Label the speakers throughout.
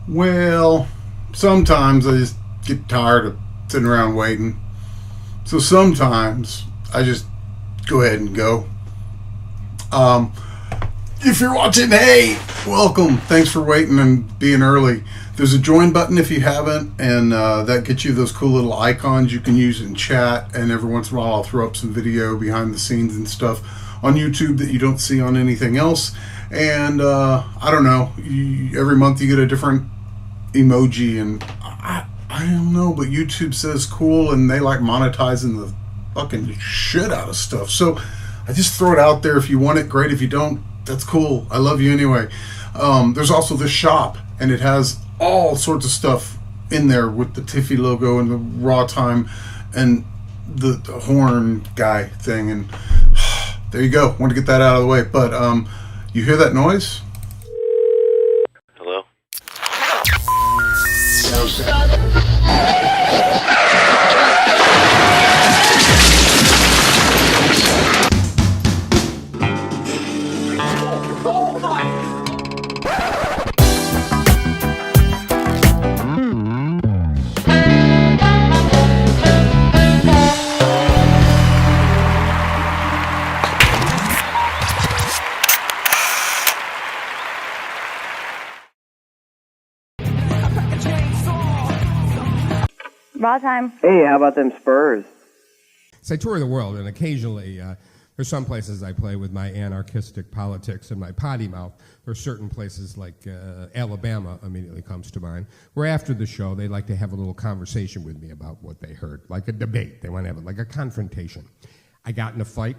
Speaker 1: Well, sometimes I just get tired of sitting around waiting. So sometimes I just go ahead and go. If you're watching, hey, welcome. Thanks for waiting and being early. There's a join button if you haven't, and that gets you those cool little icons you can use in chat. And every once in a while I'll throw up some video behind the scenes and stuff on YouTube that you don't see on anything else. And I don't know, every month you get a different emoji, and I don't know, but YouTube says cool, and they like monetizing the fucking shit out of stuff. So I just throw it out there. If you want it, great. If you don't, that's cool. I love you anyway. There's also this shop, and it has all sorts of stuff in there with the Tiffy logo and the rAwTiMe and the horn guy thing. And there you go. Want to get that out of the way. But you hear that noise?
Speaker 2: Hello?
Speaker 3: rAwTiME.
Speaker 4: Hey, how about them Spurs?
Speaker 5: So I tour the world, and occasionally there's some places I play with my anarchistic politics and my potty mouth. There are certain places like Alabama immediately comes to mind, where after the show they like to have a little conversation with me about what they heard, like a debate. They want to have it like a confrontation. I got in a fight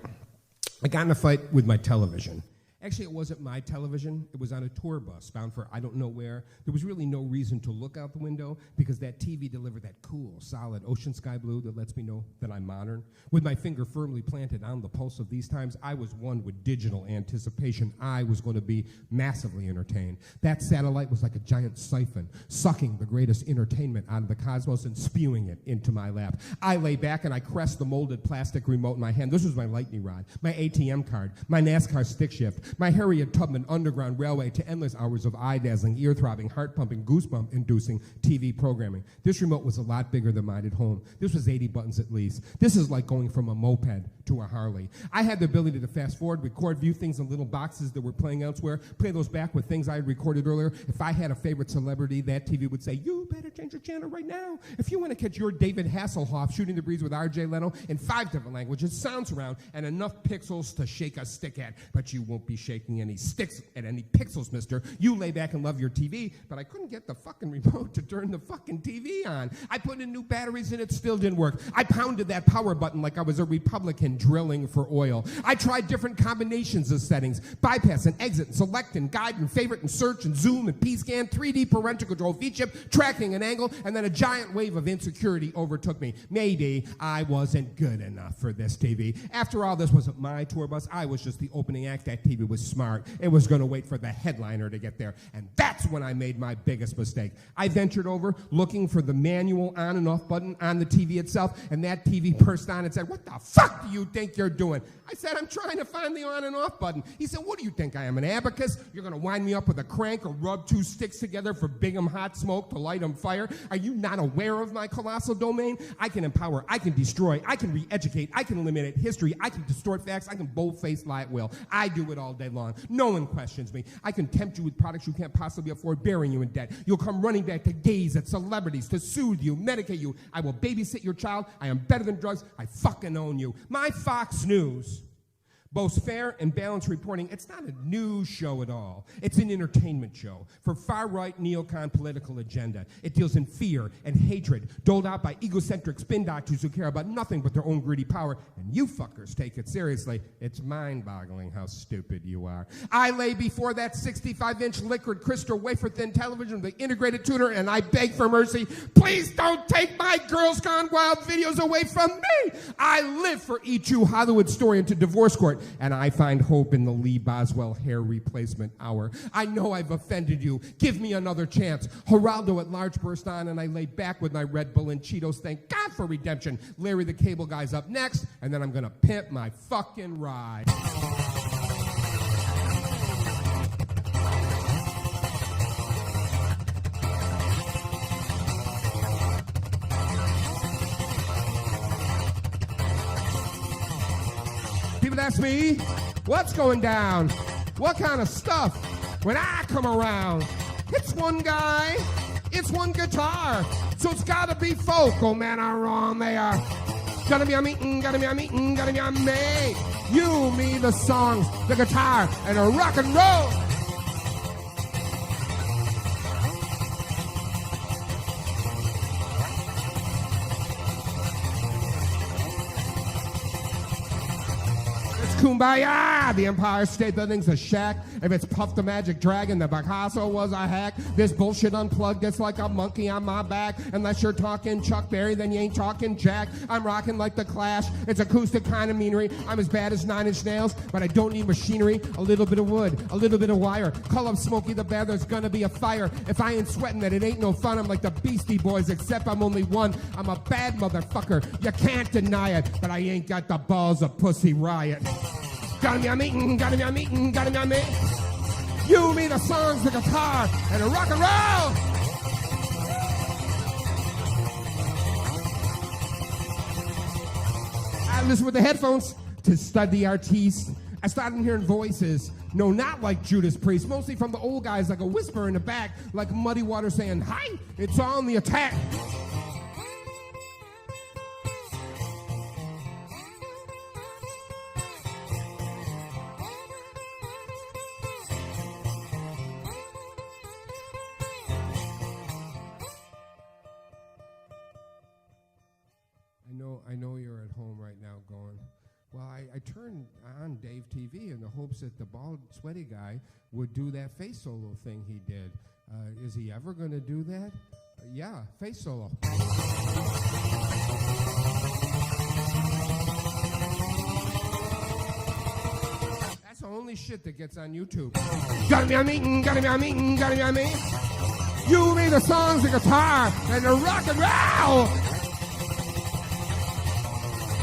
Speaker 5: with my television. Actually, it wasn't my television. It was on a tour bus bound for I don't know where. There was really no reason to look out the window because that TV delivered that cool, solid ocean sky blue that lets me know that I'm modern. With my finger firmly planted on the pulse of these times, I was one with digital anticipation. I was going to be massively entertained. That satellite was like a giant siphon, sucking the greatest entertainment out of the cosmos and spewing it into my lap. I lay back and I caressed the molded plastic remote in my hand. This was my lightning rod, my ATM card, my NASCAR stick shift, my Harriet Tubman Underground Railway to endless hours of eye-dazzling, ear-throbbing, heart-pumping, goosebump-inducing TV programming. This remote was a lot bigger than mine at home. This was 80 buttons at least. This is like going from a moped to a Harley. I had the ability to fast-forward, record, view things in little boxes that were playing elsewhere, play those back with things I had recorded earlier. If I had a favorite celebrity, that TV would say, you better change your channel right now. If you want to catch your David Hasselhoff shooting the breeze with R.J. Leno in 5 different languages, sound surround, and enough pixels to shake a stick at, but you won't be shaking any sticks at any pixels, mister. You lay back and love your TV, but I couldn't get the fucking remote to turn the fucking TV on. I put in new batteries and it still didn't work. I pounded that power button like I was a Republican drilling for oil. I tried different combinations of settings, bypass and exit and select and guide and favorite and search and zoom and P-scan, 3D parental control V-chip, tracking an angle, and then a giant wave of insecurity overtook me. Maybe I wasn't good enough for this TV. After all, this wasn't my tour bus. I was just the opening act. That TV was smart. It was going to wait for the headliner to get there, and that's when I made my biggest mistake. I ventured over looking for the manual on and off button on the TV itself, and that TV burst on and said, what the fuck do you think you're doing? I said, I'm trying to find the on and off button. He said, what do you think I am, an abacus? You're going to wind me up with a crank or rub 2 sticks together for big 'em hot smoke to light 'em fire? Are you not aware of my colossal domain? I can empower, I can destroy, I can re-educate, I can eliminate history, I can distort facts, I can bold-face lie at will. I do it all day long. No one questions me. I can tempt you with products you can't possibly afford, bearing you in debt. You'll come running back to gaze at celebrities, to soothe you, medicate you. I will babysit your child. I am better than drugs. I fucking own you. My Fox News boasts fair and balanced reporting. It's not a news show at all. It's an entertainment show for far-right neocon political agenda. It deals in fear and hatred doled out by egocentric spin doctors who care about nothing but their own greedy power, and you fuckers take it seriously. It's mind-boggling how stupid you are. I lay before that 65-inch liquid crystal wafer-thin television with the integrated tuner, and I beg for mercy. Please don't take my Girls Gone Wild videos away from me. I live for each you Hollywood story into divorce court, and I find hope in the Lee Boswell hair replacement hour. I know I've offended you. Give me another chance. Geraldo at large burst on, and I lay back with my Red Bull and Cheetos. Thank God for redemption. Larry the Cable Guy's up next, and then I'm gonna pimp my fucking ride. believe that's me? What's going down? What kind of stuff? When I come around, it's one guy, it's one guitar, so it's gotta be folk. Oh man, I'm wrong, they are. Gotta be a meeting, gotta be a meeting, gotta be a me. You, me, the songs, the guitar, and a rock and roll. Kumbaya, the Empire State Building's a shack. If it's Puff the Magic Dragon, the Picasso was a hack. This bullshit unplugged, it's like a monkey on my back. Unless you're talking Chuck Berry, then you ain't talking Jack. I'm rocking like the Clash, it's acoustic kind of meanery. I'm as bad as 9 Inch Nails, but I don't need machinery. A little bit of wood, a little bit of wire. Call up Smokey the Bear, there's gonna be a fire. If I ain't sweating that it ain't no fun, I'm like the Beastie Boys, except I'm only one. I'm a bad motherfucker, you can't deny it, but I ain't got the balls of Pussy Riot. Gotta be a meeting, gotta be a meeting, gotta be a meeting. You, me, the songs, the guitar, and a rock and roll. I listen with the headphones to study the artiste. I started hearing voices, no, not like Judas Priest, mostly from the old guys, like a whisper in the back, like Muddy Water saying, hi, it's on the attack. I know you're at home right now going, well, I turned on Dave TV in the hopes that the bald, sweaty guy would do that face solo thing he did. Is he ever going to do that? Yeah, face solo. That's the only shit that gets on YouTube. Gotta be a meeting, gotta be a meeting, gotta be a meeting. You, me, the songs, the guitar, and the rock and roll.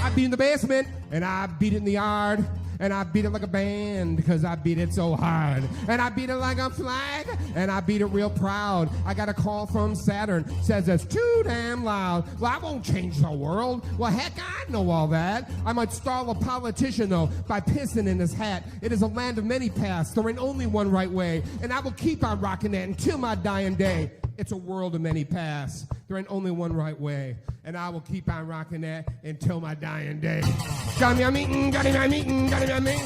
Speaker 5: I beat in the basement, and I beat it in the yard, and I beat it like a band, because I beat it so hard. And I beat it like a flag, and I beat it real proud. I got a call from Saturn, says it's too damn loud. Well, I won't change the world. Well, heck, I know all that. I might stall a politician, though, by pissing in his hat. It is a land of many paths, there ain't only one right way, and I will keep on rocking that until my dying day. It's a world of many paths. There ain't only one right way. And I will keep on rocking that until my dying day. Gotta be a meeting, gotta be a meeting, gotta be a meeting.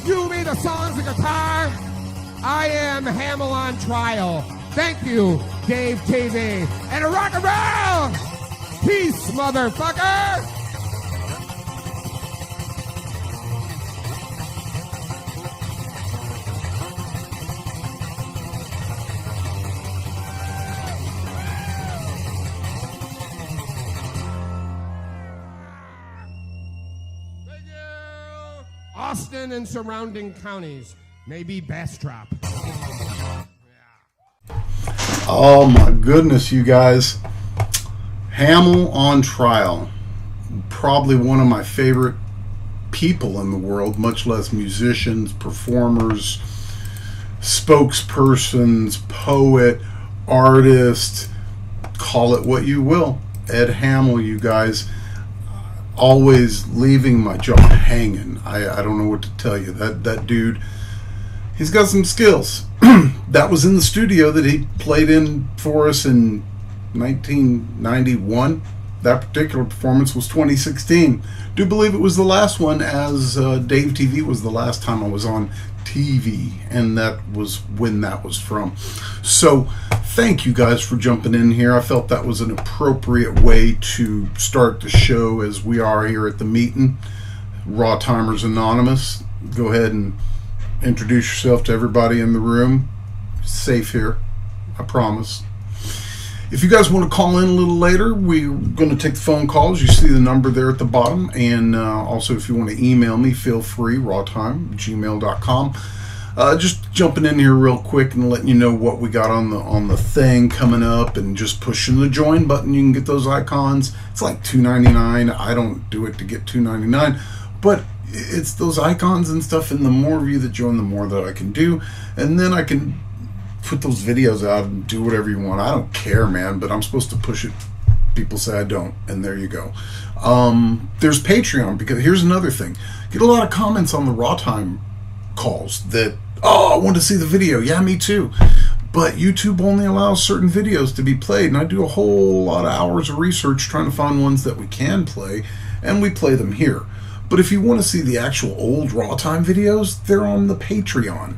Speaker 5: You, me, the songs, the guitar. I am HAMELL on trial. Thank you, Dave TV. And a rock and roll. Peace, motherfucker. Austin and surrounding counties, maybe Bastrop.
Speaker 1: Oh my goodness, you guys. HAMELL on trial. Probably one of my favorite people in the world, much less musicians, performers, spokespersons, poet, artist, call it what you will. Ed HAMELL, you guys. Always leaving my jaw hanging. I don't know what to tell you. That dude, he's got some skills. That was in the studio that he played in for us in 1991. That particular performance was 2016. Do believe it was the last one, as Dave TV was the last time I was on TV, and that was when that was from. So thank you guys for jumping in here. I felt that was an appropriate way to start the show, as we are here at the meeting. rAwTimers Anonymous. Go ahead and introduce yourself to everybody in the room. Safe here, I promise. If you guys want to call in a little later, we're going to take the phone calls. You see the number there at the bottom. And also, if you want to email me, feel free, rawtime@gmail.com. Just jumping in here real quick and letting you know what we got on the thing coming up, and just pushing the join button. You can get those icons. It's like $2.99. I don't do it to get $2.99, but it's those icons and stuff, and the more of you that join, the more that I can do, and then I can put those videos out and do whatever you want. I don't care, man, but I'm supposed to push it. People say I don't, and there you go. There's Patreon, because here's another thing. Get a lot of comments on the rAwTiME calls that, oh, I want to see the video. Yeah, me too. But YouTube only allows certain videos to be played, and I do a whole lot of hours of research trying to find ones that we can play, and we play them here. But if you want to see the actual old rAwTiME videos, they're on the Patreon.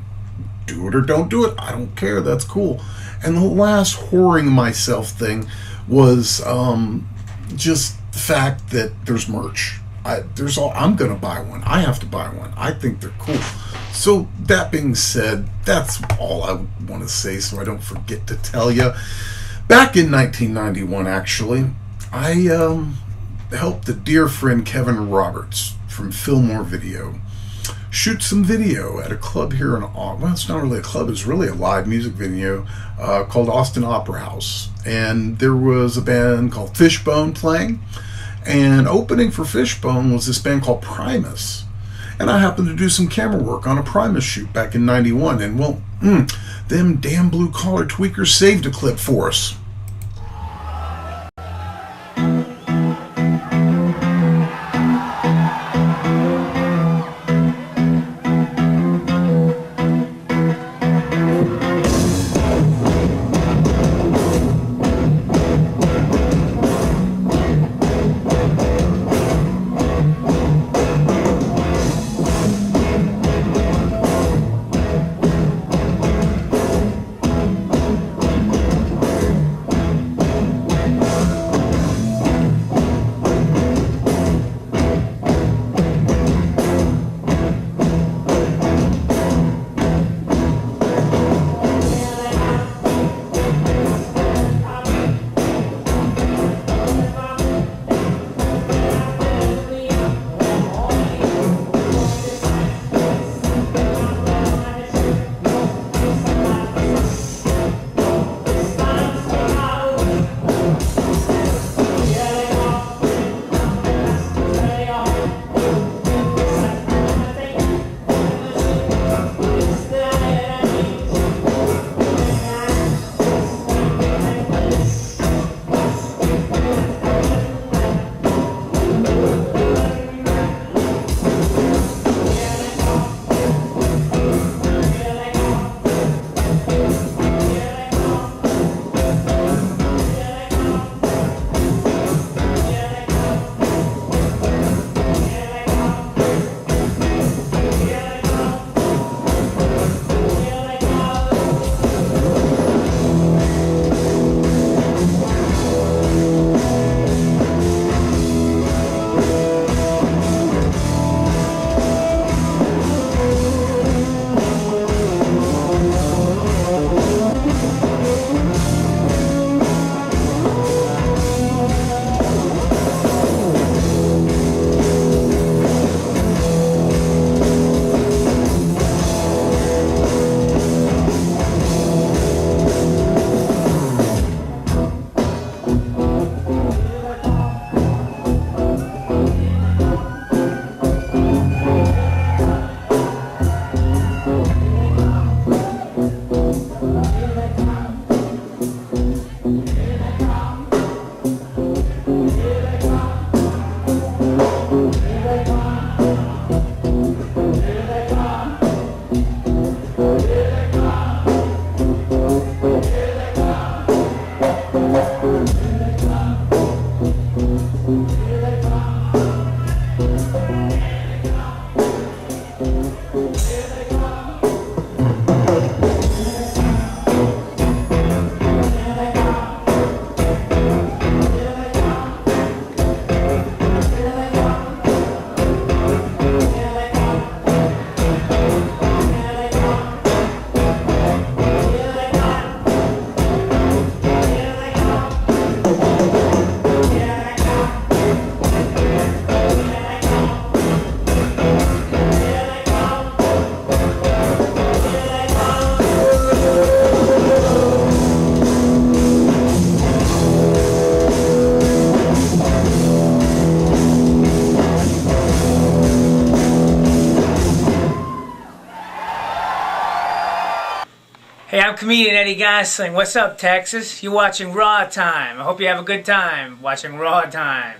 Speaker 1: Do it or don't do it, I don't care, that's cool. And the last whoring myself thing was just the fact that there's merch. I'm gonna buy one. I have to buy one. I think they're cool. So that being said, that's all I want to say so I don't forget to tell you. Back in 1991, actually, I helped a dear friend Kevin Roberts from Fillmore Video shoot some video at a club here in Austin. Well, it's not really a club, it's really a live music video called Austin Opera House. And there was a band called Fishbone playing, and opening for Fishbone was this band called PRIMUS. And I happened to do some camera work on a PRIMUS shoot back in 91, and well, them damn blue collar tweakers saved a clip for us.
Speaker 2: Hey, I'm comedian Eddie Gosling. What's up, Texas? You watching rAwTiME. I hope you have a good time watching rAwTiME.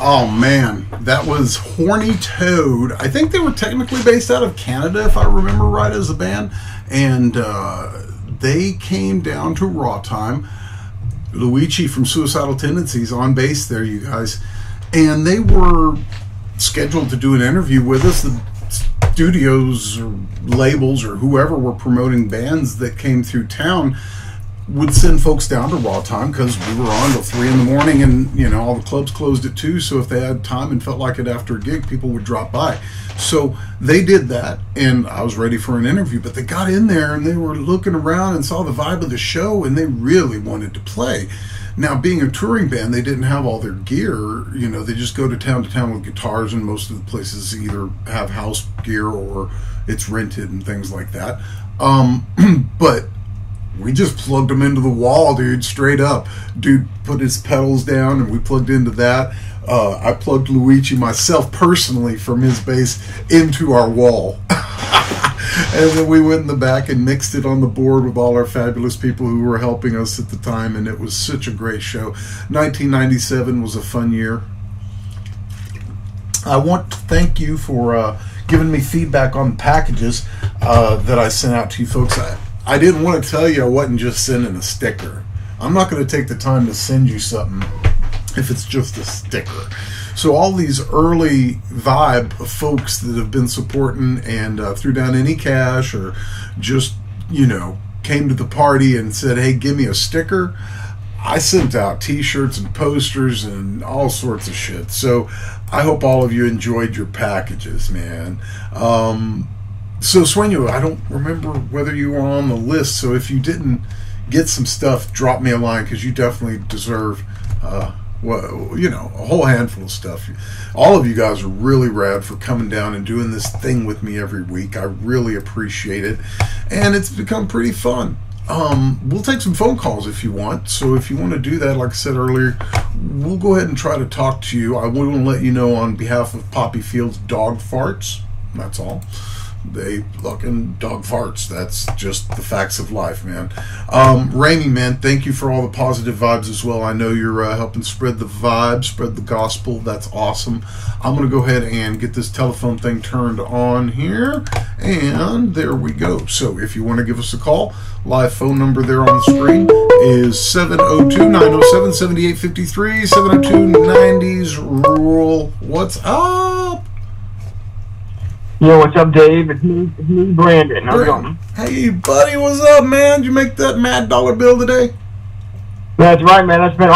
Speaker 1: Oh man, that was Horny Toad. I think they were technically based out of Canada, if I remember right, as a band. And they came down to rAwTiME. Luigi from Suicidal Tendencies on bass there, you guys. And they were scheduled to do an interview with us. The studios or labels or whoever were promoting bands that came through town would send folks down to rAwTiME because we were on till 3 in the morning, and you know, all the clubs closed at 2, so if they had time and felt like it after a gig, people would drop by. So they did that, and I was ready for an interview, but they got in there and they were looking around and saw the vibe of the show, and they really wanted to play. Now, being a touring band, they didn't have all their gear. You know, they just go to town with guitars, and most of the places either have house gear or it's rented and things like that. But we just plugged them into the wall, dude, straight up. Dude put his pedals down, and we plugged into that. I plugged Luigi myself personally from his bass into our wall. And then we went in the back and mixed it on the board with all our fabulous people who were helping us at the time, and it was such a great show. 1997 was a fun year. I want to thank you for giving me feedback on the packages that I sent out to you folks. I didn't want to tell you I wasn't just sending a sticker. I'm not going to take the time to send you something if it's just a sticker. So all these early vibe folks that have been supporting and threw down any cash or just, you know, came to the party and said, hey, give me a sticker. I sent out t-shirts and posters and all sorts of shit. So I hope all of you enjoyed your packages, man. So Sueño, I don't remember whether you were on the list. So if you didn't get some stuff, drop me a line, because you definitely deserve well, you know, a whole handful of stuff. All of you guys are really rad for coming down and doing this thing with me every week. I really appreciate it, and it's become pretty fun. We'll take some phone calls if you want. So if you want to do that, like I said earlier, we'll go ahead and try to talk to you. I want to let you know on behalf of Poppy Field's dog farts. That's all. They fucking dog farts. That's just the facts of life, man. Rainy, man, thank you for all the positive vibes as well. I know you're helping spread the vibe, spread the gospel. That's awesome. I'm going to go ahead and get this telephone thing turned on here. And there we go. So if you want to give us a call, live phone number there on the screen is 702-907-7853, 702-90s rural. What's up?
Speaker 3: Yo, what's up, Dave? It's me, Brandon. How's it going?
Speaker 1: Hey, buddy, what's up, man? Did you make that mad dollar bill today?
Speaker 3: That's right, man. I spent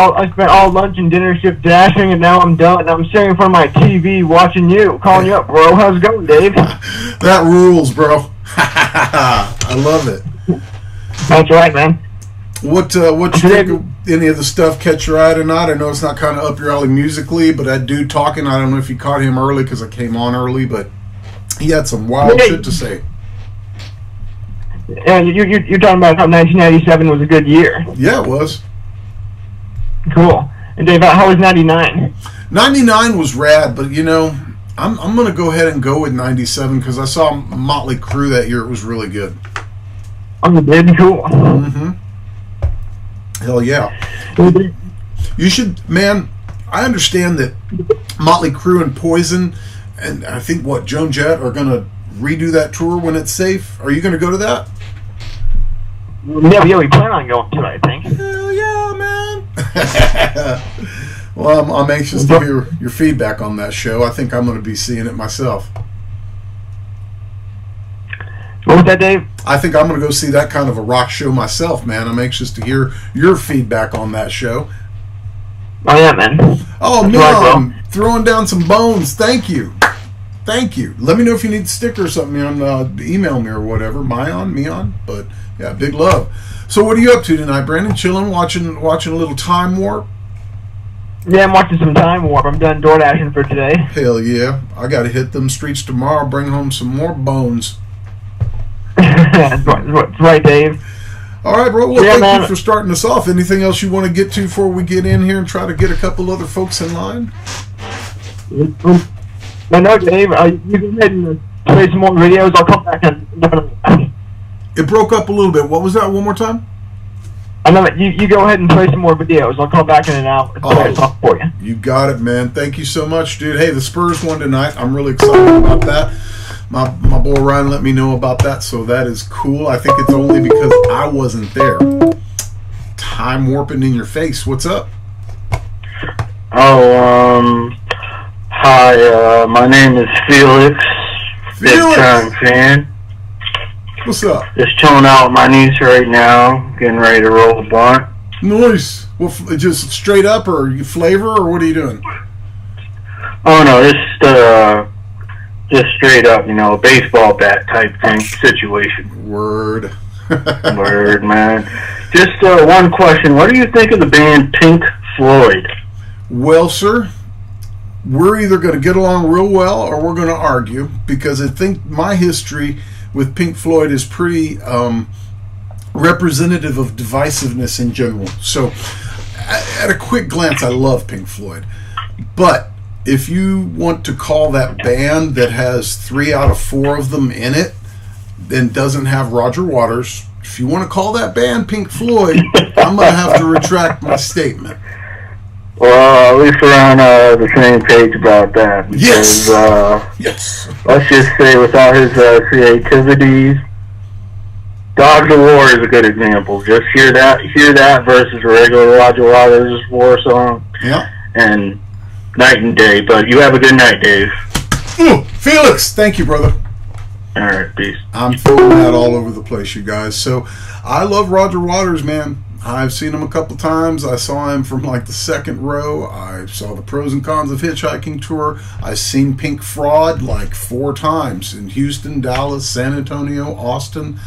Speaker 3: all lunch and dinner shift dashing, and now I'm done. And I'm sitting in front of my TV watching you, calling you up, bro. How's it going, Dave?
Speaker 1: That rules, bro. I love it.
Speaker 3: That's right, man.
Speaker 1: What you think of any of the stuff catch your eye or not? I know it's not kind of up your alley musically, but that dude talking, I don't know if you caught him early because I came on early, but he had some wild shit to say.
Speaker 3: And you're talking about how 1997 was a good year.
Speaker 1: Yeah, it was.
Speaker 3: Cool. And Dave, how was 99?
Speaker 1: 99 was rad, but you know, I'm going to go ahead and go with 97 because I saw Motley Crue that year. It was really good.
Speaker 3: Oh, you did? Cool.
Speaker 1: Mm-hmm. Hell yeah. You should, man, I understand that Motley Crue and Poison, and I think, Joan Jett are going to redo that tour when it's safe. Are you going to go to that?
Speaker 3: Yeah, we plan on going to it, I think.
Speaker 1: Hell yeah, man. Well, I'm anxious to hear your feedback on that show. I think I'm going to be seeing it myself.
Speaker 3: What was that, Dave?
Speaker 1: I think I'm going to go see that kind of a rock show myself, man. I'm anxious to hear your feedback on that show.
Speaker 3: Oh, yeah, man.
Speaker 1: Oh, man, throwing down some bones. Thank you. Thank you. Let me know if you need a sticker or something on email me or whatever. Me on. But yeah, big love. So what are you up to tonight, Brandon? Chilling, watching a little Time Warp?
Speaker 3: Yeah, I'm watching some Time Warp. I'm done door dashing for today.
Speaker 1: Hell yeah. I got to hit them streets tomorrow, bring home some more bones.
Speaker 3: That's right, Dave.
Speaker 1: All right, bro. Well,
Speaker 3: yeah,
Speaker 1: thank you for starting us off. Anything else you want to get to before we get in here and try to get a couple other folks in line?
Speaker 3: I know, Dave. You go ahead and play some more videos. I'll come back and...
Speaker 1: It broke up a little bit. What was that? One more time?
Speaker 3: I know. You go ahead and play some more videos. I'll call back in an hour and play a song for you.
Speaker 1: You got it, man. Thank you so much, dude. Hey, the Spurs won tonight. I'm really excited about that. My boy Ryan let me know about that, so that is cool. I think it's only because I wasn't there. Time warping in your face. What's up?
Speaker 4: Oh, hi, my name is Felix. Big time fan.
Speaker 1: What's up?
Speaker 4: Just chilling out with my niece right now, getting ready to roll a blunt.
Speaker 1: Nice. Well, just straight up, or you flavor, or what are you doing?
Speaker 4: Oh no, just straight up, baseball bat type thing situation.
Speaker 1: Word.
Speaker 4: Word, man. Just one question. What do you think of the band Pink Floyd?
Speaker 1: Well, sir, we're either going to get along real well or we're going to argue, because I think my history with Pink Floyd is pretty representative of divisiveness in general. So, at a quick glance, I love Pink Floyd. But if you want to call that band that has 3 out of 4 of them in it and doesn't have Roger Waters, if you want to call that band Pink Floyd, I'm going to have to retract my statement.
Speaker 4: Well, at least we're on the same page about that. Because,
Speaker 1: yes.
Speaker 4: Let's just say, without his creativity, Dogs of War is a good example. Just hear that versus a regular Roger Waters war song.
Speaker 1: Yeah.
Speaker 4: And night and day. But you have a good night, Dave.
Speaker 1: Ooh, Felix, thank you, brother.
Speaker 4: All right, peace.
Speaker 1: I'm throwing that all over the place, you guys. So I love Roger Waters, man. I've seen him a couple times. I saw him from like the second row. I saw the Pros and Cons of Hitchhiking tour. I've seen Pink Fraud like 4 times in Houston, Dallas, San Antonio, Austin.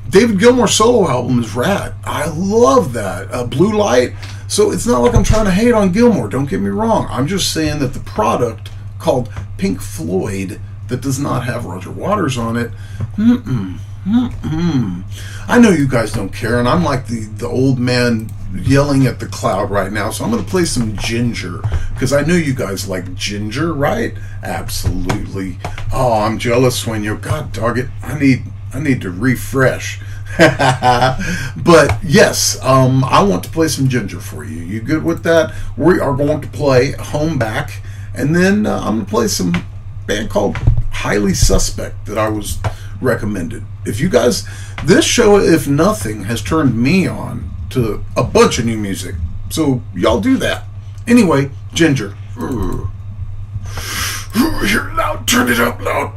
Speaker 1: David Gilmour's solo album is rad. I love that. Blue Light. So it's not like I'm trying to hate on Gilmour. Don't get me wrong. I'm just saying that the product called Pink Floyd that does not have Roger Waters on it, I know you guys don't care, and I'm like the old man yelling at the cloud right now, so I'm going to play some Ginger, because I know you guys like Ginger, right? Absolutely. Oh, I'm jealous when you're, God dog it, I need to refresh. But yes, I want to play some Ginger for you. You good with that? We are going to play Home Back, and then I'm going to play some band called Highly Suspect that I was recommended. If you guys, this show, if nothing, has turned me on to a bunch of new music, so y'all do that. Anyway, Ginger. Here, loud, turn it up loud.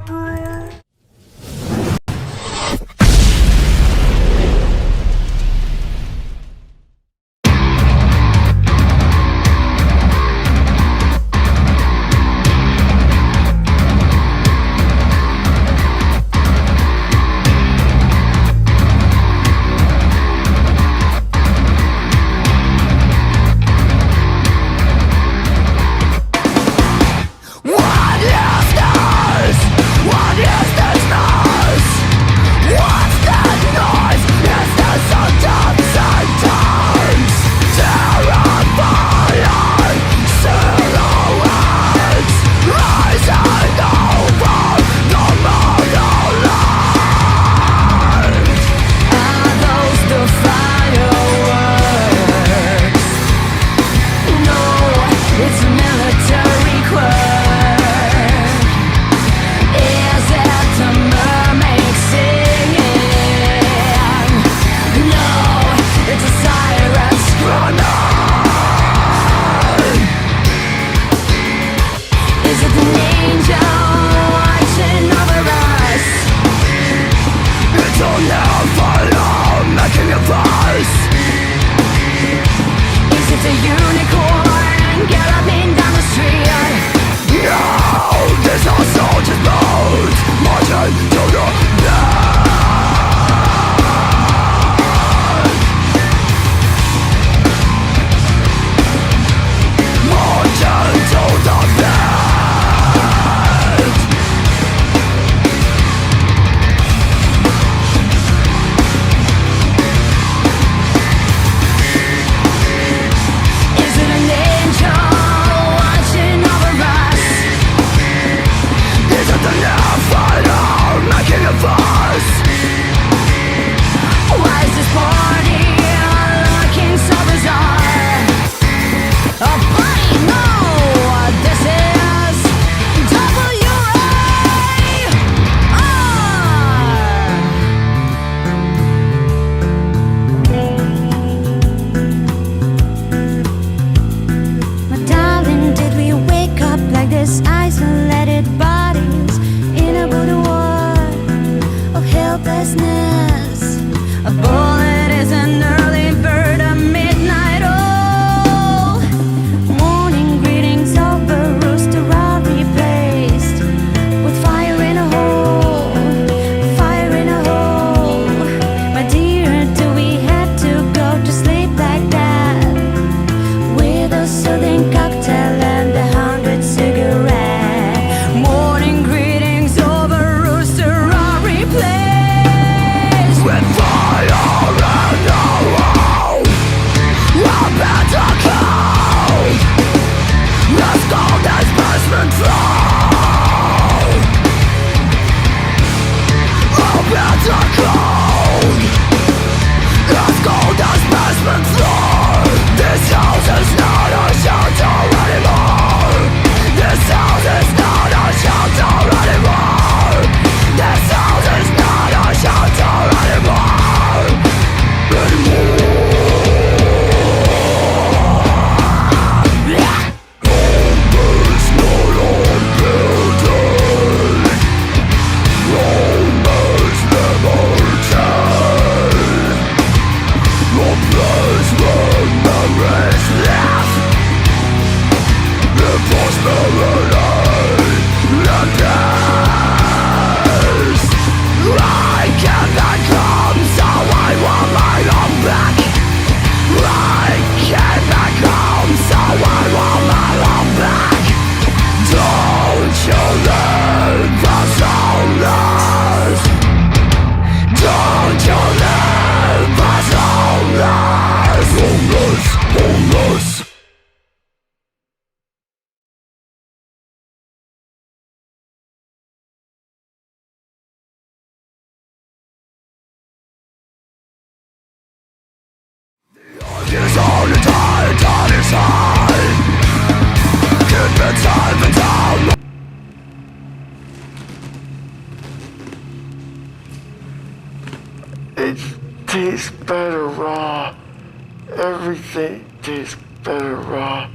Speaker 6: Everything tastes better raw.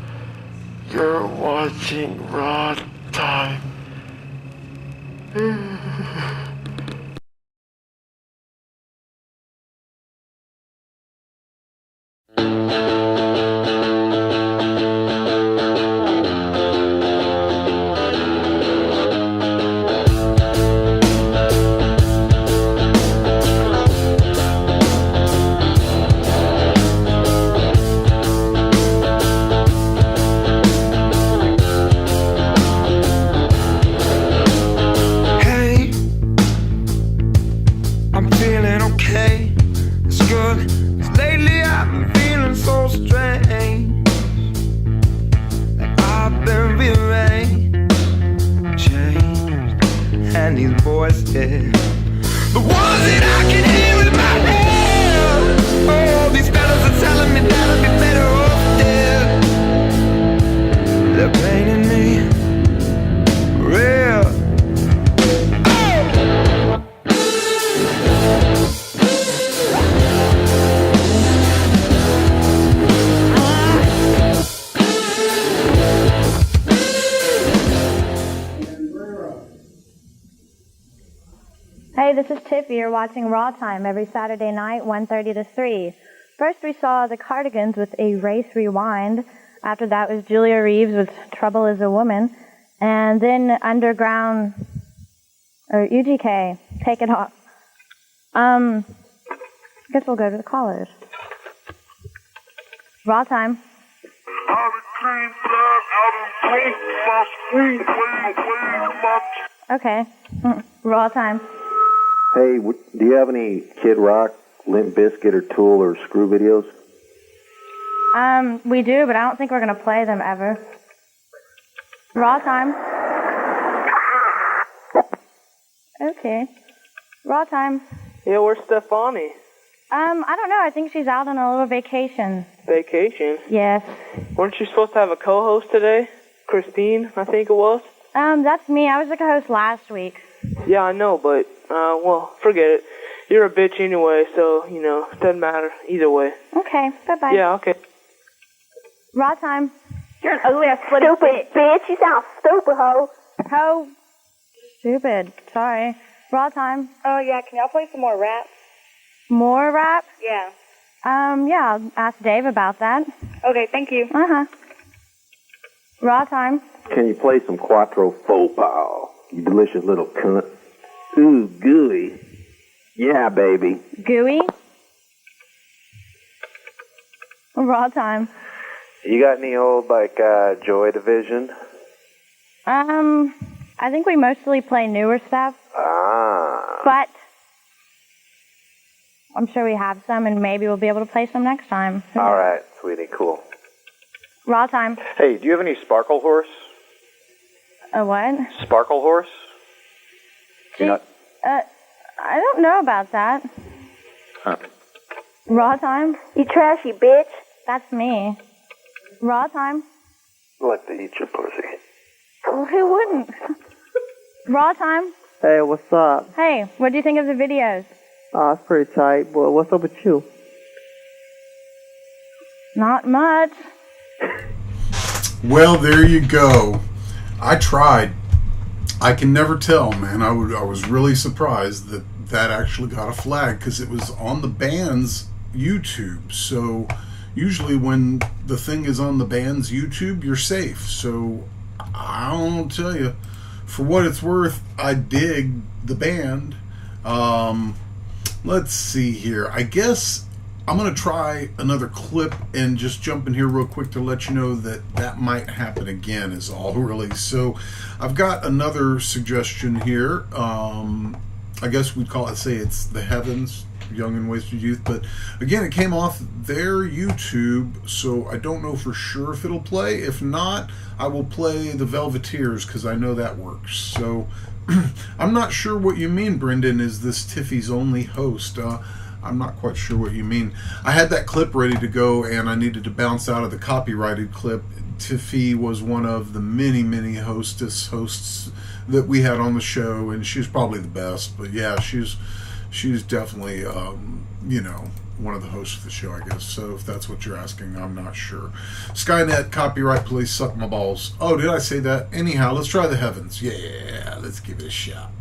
Speaker 6: You're watching Raw Time. Hey, I'm feeling okay. It's good. 'Cause lately I've been feeling so strange. Like I've been rearranged, changed, and these voices, the ones that I can hear with my head. Oh, these fellas are telling me that I'd be better off dead. They're painting me real.
Speaker 7: Hey, this is Tiffy. You're watching Raw Time every Saturday night, 1:30 to 3. First, we saw the Cardigans with A Race Rewind. After that was Julia Reeves with Trouble is a Woman. And then Underground, or UGK, Take It Off. I guess we'll go to the callers. Raw Time. Okay. Raw Time.
Speaker 8: Hey, do you have any Kid Rock, Limp Bizkit, or Tool, or Screw videos?
Speaker 7: We do, but I don't think we're going to play them ever. Raw Time. Okay. Raw Time.
Speaker 9: Yeah, where's Stefani?
Speaker 7: I don't know. I think she's out on a little vacation.
Speaker 9: Vacation?
Speaker 7: Yes.
Speaker 9: Weren't you supposed to have a co-host today? Christine, I think it was.
Speaker 7: That's me. I was the co-host last week.
Speaker 9: Yeah, I know, but, well, forget it. You're a bitch anyway, so, you know, it doesn't matter either way.
Speaker 7: Okay, bye-bye.
Speaker 9: Yeah, okay.
Speaker 7: Raw Time.
Speaker 10: You're an ugly ass stupid bitch. You sound stupid, ho.
Speaker 7: Ho. Stupid. Sorry. Raw Time.
Speaker 10: Oh, yeah. Can y'all play some more rap?
Speaker 7: More rap?
Speaker 10: Yeah.
Speaker 7: Yeah, I'll ask Dave about that.
Speaker 10: Okay, thank you.
Speaker 7: Uh-huh. Raw Time.
Speaker 8: Can you play some Quattro Faux Pas, you delicious little cunt? Ooh, gooey. Yeah, baby.
Speaker 7: Gooey? Raw Time.
Speaker 8: You got any old, like, Joy Division?
Speaker 7: I think we mostly play newer stuff.
Speaker 8: Ah.
Speaker 7: But I'm sure we have some, and maybe we'll be able to play some next time.
Speaker 8: All right, sweetie, cool.
Speaker 7: Raw Time.
Speaker 8: Hey, do you have any Sparkle Horse?
Speaker 7: A what?
Speaker 8: Sparkle Horse?
Speaker 7: Gee, I don't know about that.
Speaker 8: Huh.
Speaker 7: Raw Time.
Speaker 10: You trashy bitch.
Speaker 7: That's me. Raw Time.
Speaker 8: Like to eat your pussy.
Speaker 7: Well, who wouldn't? Raw Time.
Speaker 9: Hey, what's up?
Speaker 7: Hey, what do you think of the videos?
Speaker 9: Oh, it's pretty tight. Well, what's up with you?
Speaker 7: Not much.
Speaker 1: Well, there you go. I tried. I can never tell, man. I was really surprised that that actually got a flag because it was on the band's YouTube. So usually when the thing is on the band's YouTube, you're safe. So I don't tell you. For what it's worth, I dig the band. Let's see here. I guess I'm going to try another clip and just jump in here real quick to let you know that that might happen again is all really. So I've got another suggestion here. I guess we'd call it, say it's The Heavens, Young and Wasted Youth. But again, it came off their YouTube, so I don't know for sure if it'll play. If not, I will play the Velveteers because I know that works. So I'm not sure what you mean, Brendan, is this Tiffy's only host. I'm not quite sure what you mean. I had that clip ready to go and I needed to bounce out of the copyrighted clip. Tiffy was one of the many hosts that we had on the show, and she's probably the best. But yeah, she's definitely, you know, one of the hosts of the show, I guess. So if that's what you're asking, I'm not sure. Skynet, copyright police, suck my balls. Oh, did I say that? Anyhow, let's try the heavens. Yeah, let's give it a shot.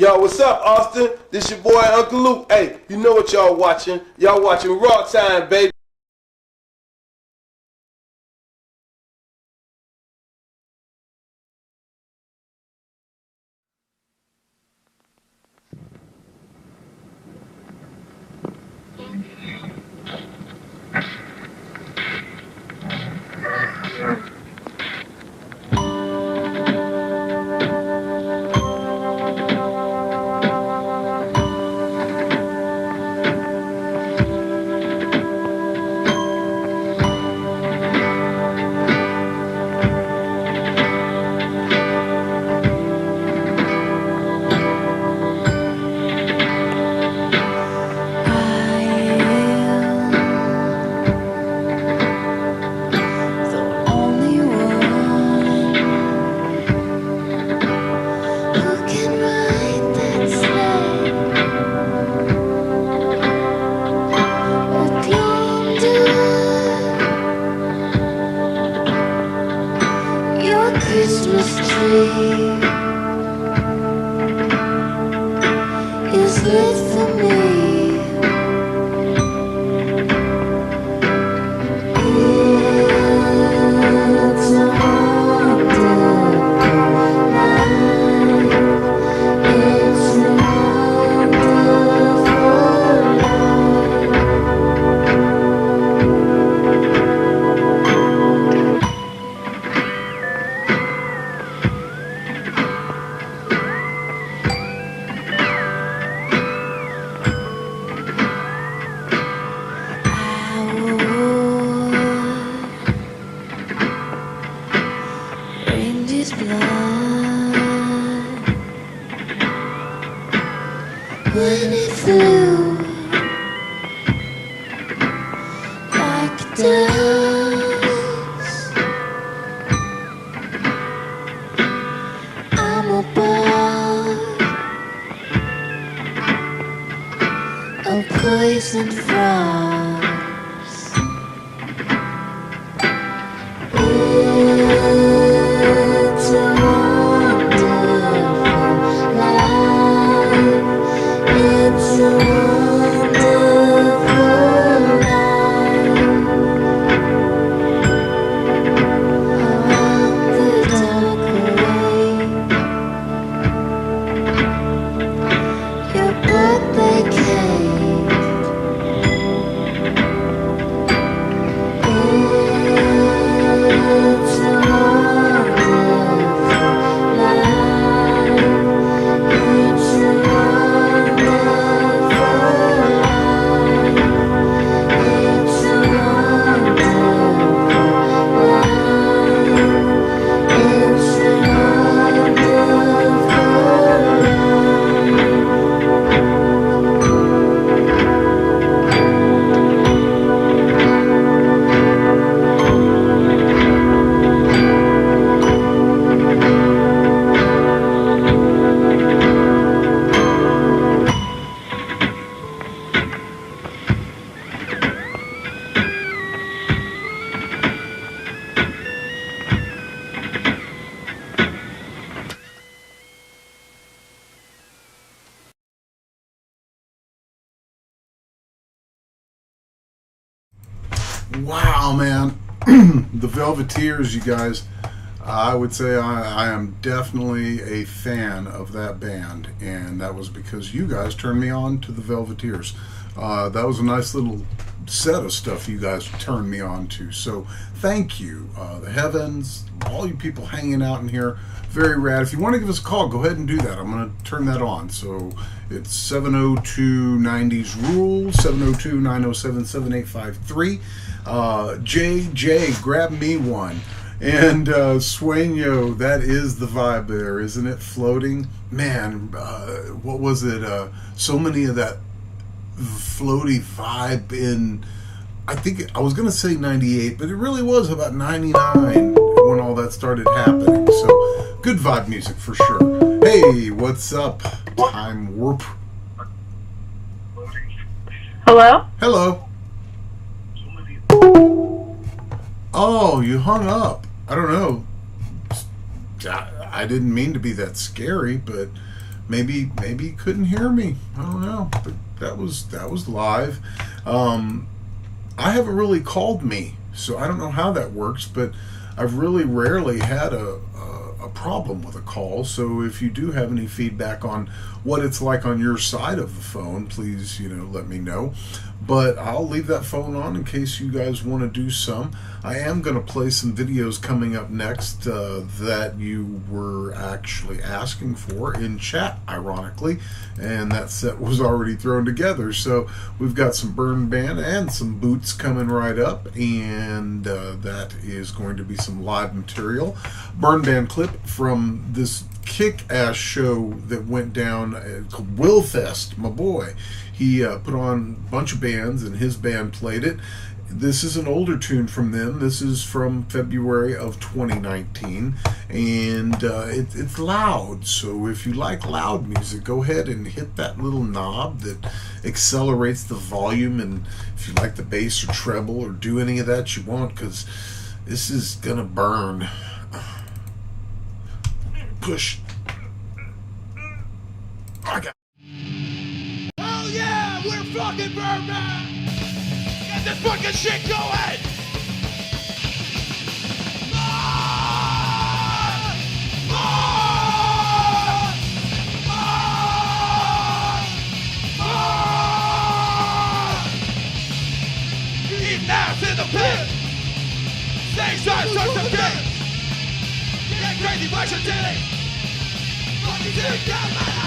Speaker 11: Yo, what's up, Austin? This your boy, Uncle Luke. Hey, you know what y'all watching? Y'all watching Raw Time, baby.
Speaker 1: Wow, man. The Velveteers, you guys. I would say I am definitely a fan of that band, and that was because you guys turned me on to the Velveteers. That was a nice little set of stuff you guys turned me on to. So thank you. The Heavens, all you people hanging out in here, very rad. If you want to give us a call, go ahead and do that. I'm going to turn that on. So it's 702-90s Rule, 702-907-7853. JJ, grab me one. And Sueño, that is the vibe there, isn't it? Floating. Man, what was it? So many of that floaty vibe in, I think, I was going to say 98, but it really was about 99 when all that started happening. So, good vibe music for sure. Hey, what's up? Time Warp.
Speaker 12: Hello?
Speaker 1: Hello. Oh, you hung up. I don't know. I didn't mean to be that scary, but maybe you couldn't hear me. I don't know, but that was live. I haven't really called me, so I don't know how that works, but I've really rarely had a problem with a call. So if you do have any feedback on what it's like on your side of the phone, please, let me know. But I'll leave that phone on in case you guys want to do some. I am going to play some videos coming up next that you were actually asking for in chat, ironically, and that set was already thrown together. So we've got some burn band and some boots coming right up, and that is going to be some live material. Burn band clip from this kick-ass show that went down called Willfest, my boy. He put on a bunch of bands, and his band played it. This is an older tune from them. This is from February of 2019, and it's loud. So if you like loud music, go ahead and hit that little knob that accelerates the volume, and if you like the bass or treble or do any of that you want, because this is gonna burn. Push. Okay.
Speaker 12: Hell yeah, we're fucking Birdman! Get this fucking shit going! More! More! More! More! Eat ass in the pit! Stay sharp, start some shit! Get crazy, watch your titty! Fucking dig down my eye!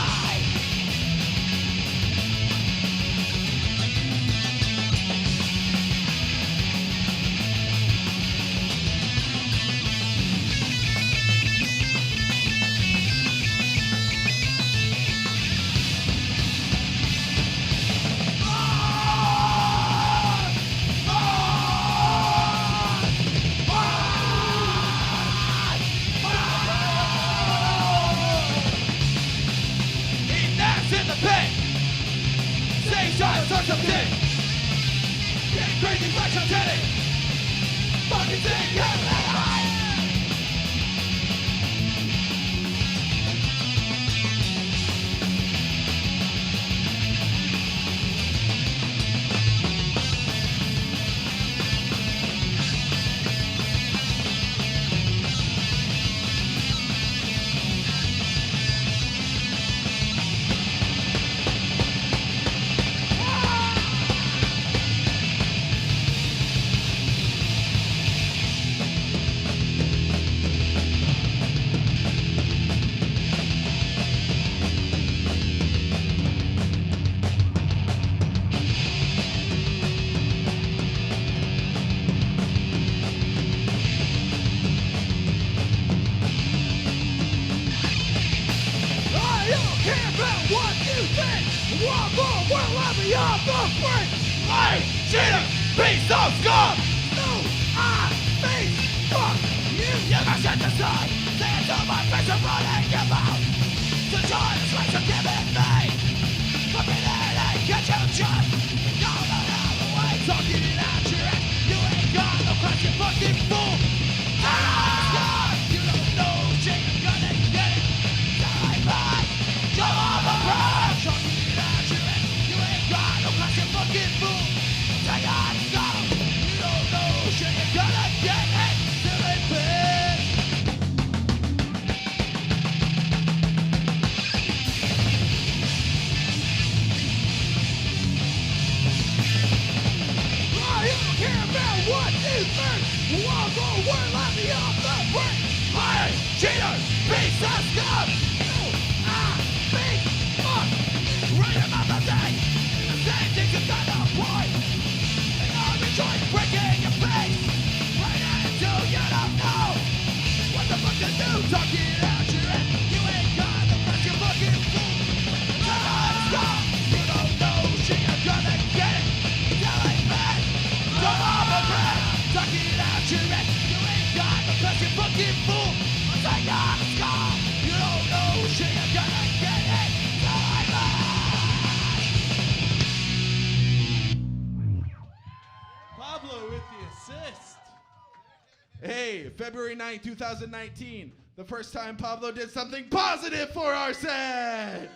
Speaker 13: February 9th, 2019.
Speaker 12: The first time Pablo did something positive for our set.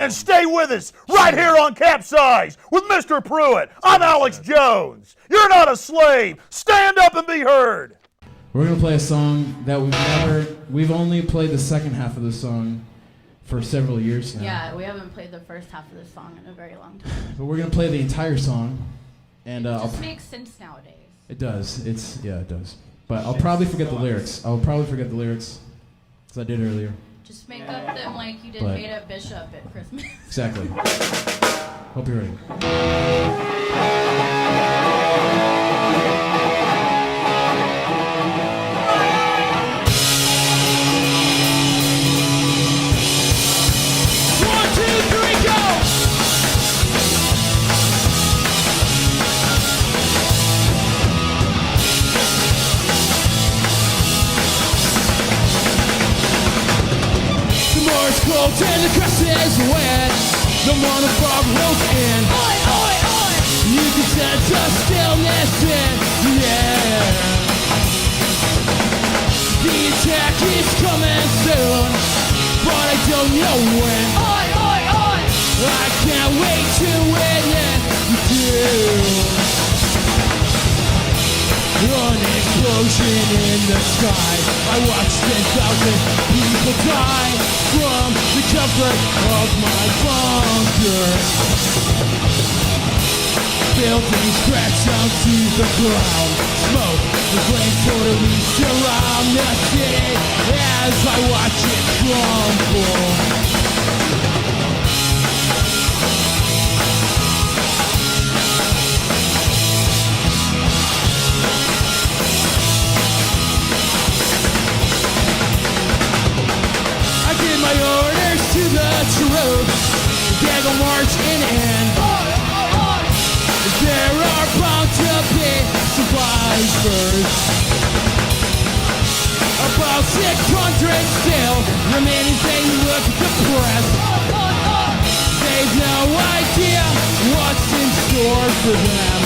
Speaker 13: And stay with us right here on CapZeyeZ with Mr. Prewitt. I'm Alex Jones. You're not a slave. Stand up and be heard.
Speaker 14: We're gonna play a song that we've only played the second half of the song for several years now.
Speaker 15: Yeah, we haven't played the first half of this song in a very long time.
Speaker 14: But we're gonna play the entire song, and
Speaker 15: It just makes sense nowadays.
Speaker 14: it does. It does. But I'll probably forget the lyrics. Because I did earlier.
Speaker 15: Just make up them like you did
Speaker 14: But-
Speaker 15: Made Up Bishop at Christmas.
Speaker 14: Exactly. Hope you're ready.
Speaker 16: Cold and the grass is wet. The more the fog rolls in. Oi, oi, oi. You can sense the stillness in the air. The attack is coming soon, but I don't know when. Oi, oi, oi. I can't wait to witness the doom. An explosion in the sky. I watched 10,000 people die from the comfort of my bunker. Buildings crash down to the ground. Smoke, the flames totally surround the city as I watch it crumble. My orders to the CHERUBS. They go marching in. There are bound to be survivors. About 600 still remaining. They look depressed. They've no idea what's in store for them.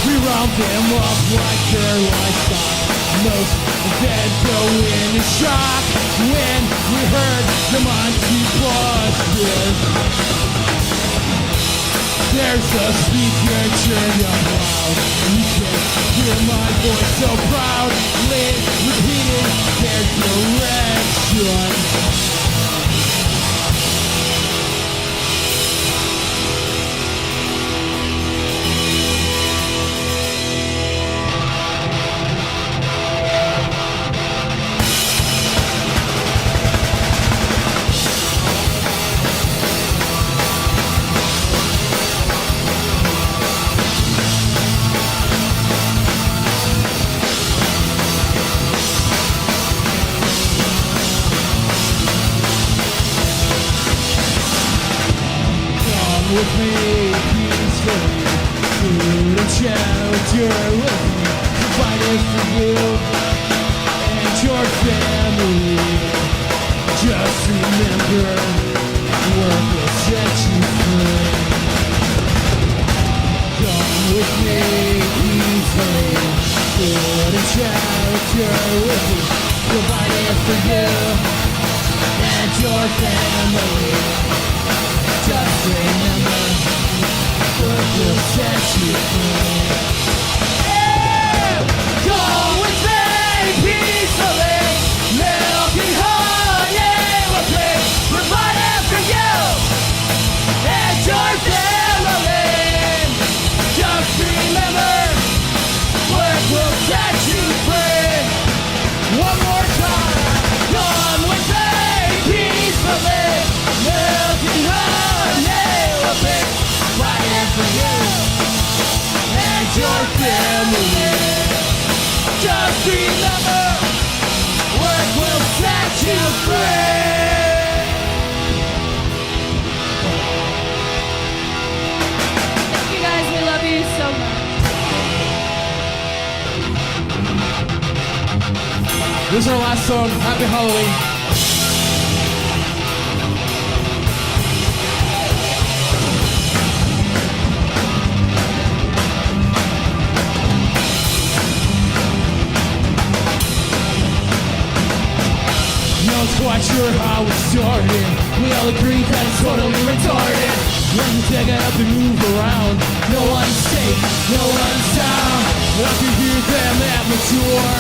Speaker 16: We round them up like their livestock. Most dead go into shock when we heard the Monty busted. There's a speaker turned up loud. You can hear my voice so proudly repeating their direction. With me, peacefully, food and shelter with me, fighting for you and your family. Just remember, work will set you free. Come with me, peacefully, food and shelter with me, providing for you and your family. Just remember, work will set you free. Come with me peacefully, milking honey will be provided for you and your family. Just remember, work will set you free. One more time, come with me peacefully, milking honey will be fighting for you and your family. Just remember, work will set you free.
Speaker 15: Thank you guys, we love you so much.
Speaker 14: This is our last song. Happy Halloween.
Speaker 16: how it started. We all agree that it's totally retarded. When you take it up and move around, no one's safe, no one's down. I can hear them at mature.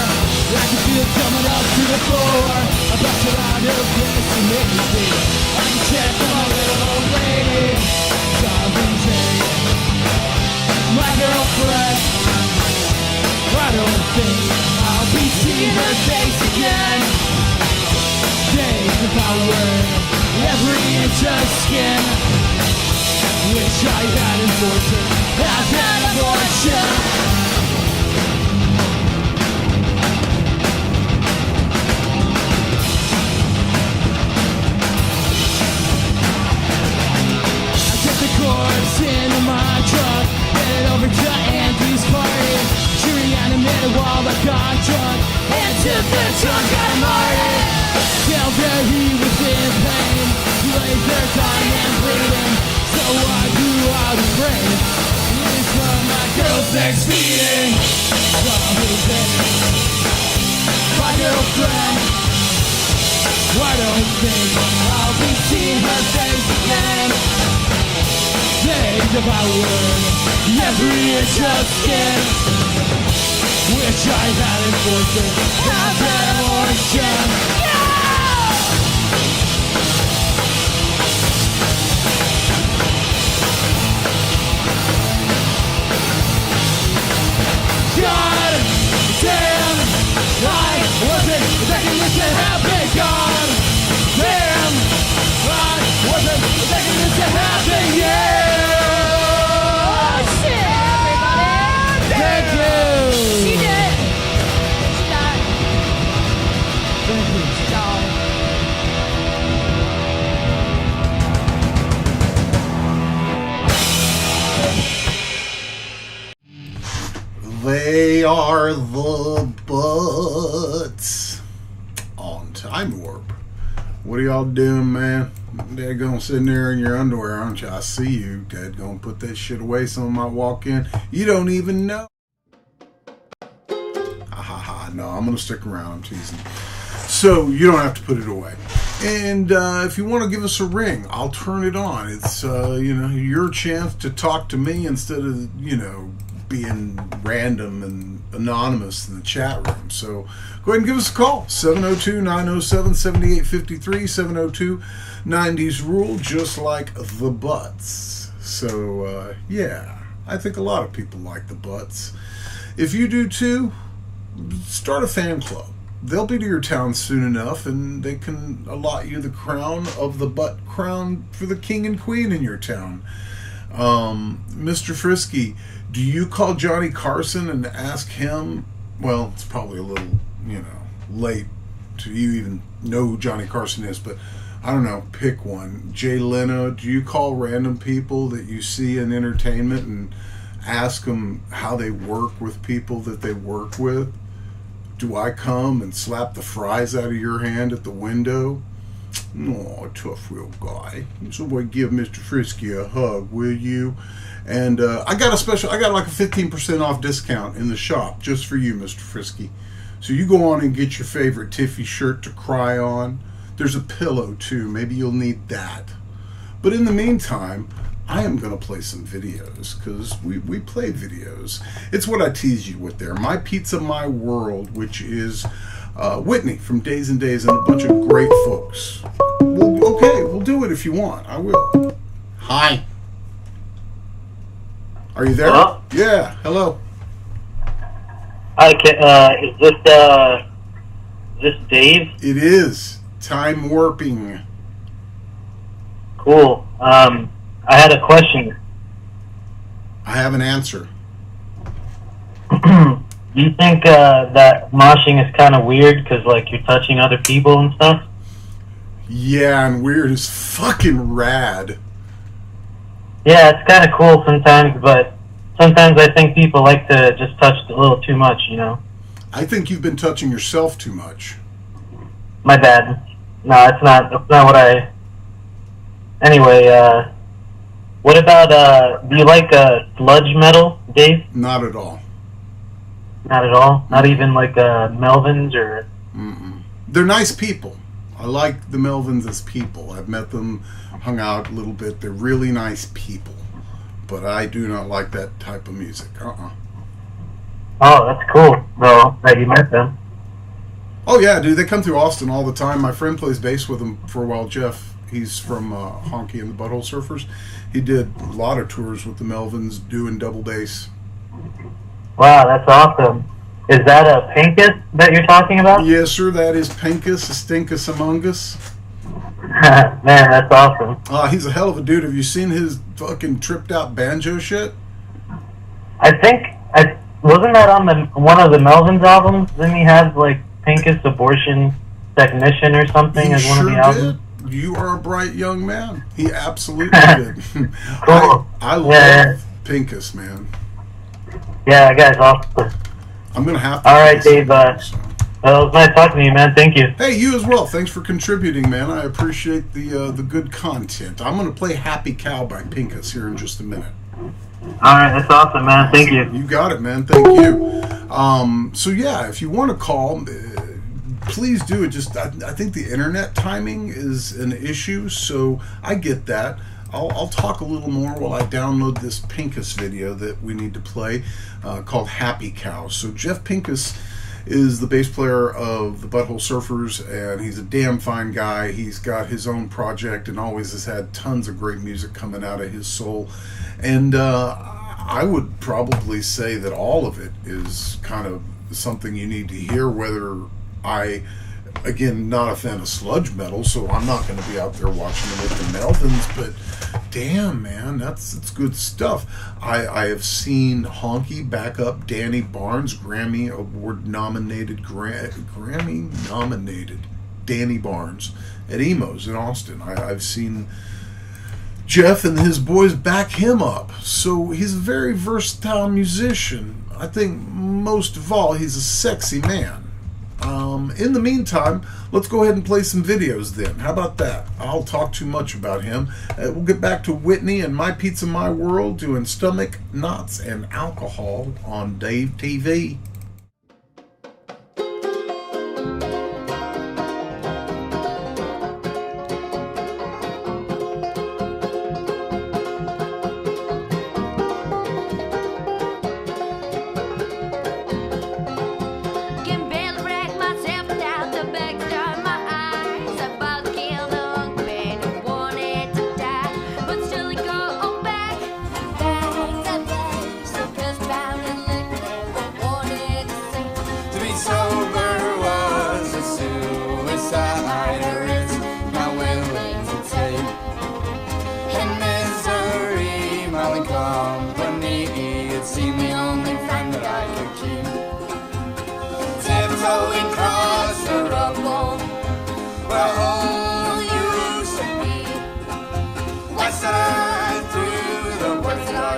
Speaker 16: I can feel it coming up to the floor. I bust it out of this to make me feel. I can check on my little old lady. Darling Jane, my girlfriend. I don't think I'll be seeing her face again. Days of power, every inch of skin. Wish I had abortion, had an abortion. I took the corpse into my truck, headed over to Andy's party. She reanimated while I got drunk, and took the trunk out of Marty. Tell that he was in pain, he lay there dying and bleeding. So I grew out of brain. This was my girl's next meeting. My girlfriend. I don't think I'll be seeing her face again. Days of word, every inch of skin. Wish I had enforced have an abortion. God damn, I wasn't expecting this to happen. God damn, I wasn't expecting this to happen. Yeah.
Speaker 15: Oh shit, everybody!
Speaker 16: Thank you.
Speaker 15: She did it. She got it.
Speaker 16: Thank you.
Speaker 15: Dog.
Speaker 1: They are the butts on Time Warp. What are y'all doing, man? Dad gonna sitting there in your underwear, aren't you? I see you. Dad gonna put that shit away. Someone might walk in. You don't even know. No, I'm gonna stick around. I'm teasing. So you don't have to put it away. And if you want to give us a ring, I'll turn it on. It's your chance to talk to me instead of being random and anonymous in the chat room. So go ahead and give us a call. 702-907-7853, 702-90s rule, just like the butts. So yeah, I think a lot of people like the butts. If you do too, start a fan club. They'll be to your town soon enough, and they can allot you the crown of the butt crown for the king and queen in your town. Mr. Frisky, do you call Johnny Carson and ask him? Well, it's probably a little, late to you even know who Johnny Carson is, but I don't know, pick one. Jay Leno, do you call random people that you see in entertainment and ask them how they work with people that they work with? Do I come and slap the fries out of your hand at the window? Oh, tough real guy. So give Mr. Frisky a hug, will you? And I got like a 15% off discount in the shop just for you, Mr. Frisky. So you go on and get your favorite Tiffy shirt to cry on. There's a pillow too. Maybe you'll need that. But in the meantime, I am going to play some videos because we play videos. It's what I tease you with there. My Pizza, My World, which is Whitney from Days and Days and a bunch of great folks. Well, okay, we'll do it if you want. I will. Hi. Are you there?
Speaker 17: Hello?
Speaker 1: Yeah, hello.
Speaker 17: Hi, is this Dave?
Speaker 1: It is. Time warping.
Speaker 17: Cool. I had a question.
Speaker 1: I have an answer.
Speaker 17: Do you think that moshing is kind of weird because, like, you're touching other people and stuff?
Speaker 1: Yeah, and weird is fucking rad.
Speaker 17: Yeah, it's kind of cool sometimes, but sometimes I think people like to just touch a little too much,
Speaker 1: I think you've been touching yourself too much.
Speaker 17: My bad. No, it's not. That's not what I... Anyway, what about, do you like sludge metal, Dave?
Speaker 1: Not at all.
Speaker 17: Not at all? Not even like Melvins or...
Speaker 1: They're nice people. I like the Melvins as people. I've met them, hung out a little bit. They're really nice people. But I do not like that type of music.
Speaker 17: Oh, that's cool, though, that you met them.
Speaker 1: Oh, yeah, dude. They come through Austin all the time. My friend plays bass with them for a while, Jeff. He's from Honky and the Butthole Surfers. He did a lot of tours with the Melvins doing double bass.
Speaker 17: Wow, that's awesome. Is that a Pinkus that you're talking about?
Speaker 1: Yes, sir. That is Pinkus, a Stinkus among us.
Speaker 17: Man, that's awesome.
Speaker 1: He's a hell of a dude. Have you seen his fucking tripped out banjo shit?
Speaker 17: I think, wasn't that on one of the Melvins albums? Didn't he have, like, Pinkus Abortion Technician or something as one of the albums?
Speaker 1: Did. You are a bright young man. He absolutely did.
Speaker 17: Cool.
Speaker 1: I love Pinkus, man.
Speaker 17: Yeah, that guy's awesome.
Speaker 1: I'm going to have to.
Speaker 17: All right, Dave. It was nice talking to you, man. Thank you.
Speaker 1: Hey, you as well. Thanks for contributing, man. I appreciate the good content. I'm going to play Happy Cow by Pinkus here in just a minute.
Speaker 17: All right, that's awesome, man. Thank you.
Speaker 1: You got it, man. Thank you. So, yeah, if you want to call, please do it. Just I think the internet timing is an issue, so I get that. I'll talk a little more while I download this Pinkus video that we need to play called Happy Cow. So Jeff Pinkus is the bass player of the Butthole Surfers, and he's a damn fine guy. He's got his own project and always has had tons of great music coming out of his soul. And I would probably say that all of it is kind of something you need to hear, whether again, not a fan of sludge metal, so I'm not going to be out there watching them with the Melvins, but damn, man, that's good stuff. I have seen Honky back up Danny Barnes, Grammy Award-nominated, Grammy-nominated Danny Barnes at Emo's in Austin. I've seen Jeff and his boys back him up, so he's a very versatile musician. I think most of all, he's a sexy man. In the meantime, let's go ahead and play some videos then. How about that? I'll talk too much about him. We'll get back to Whitney and My Pizza, My World doing Stomach, Knots, and Alcohol on Dave TV.
Speaker 12: Tiptoeing across the rubble where home used to be. I stuttered through the words that are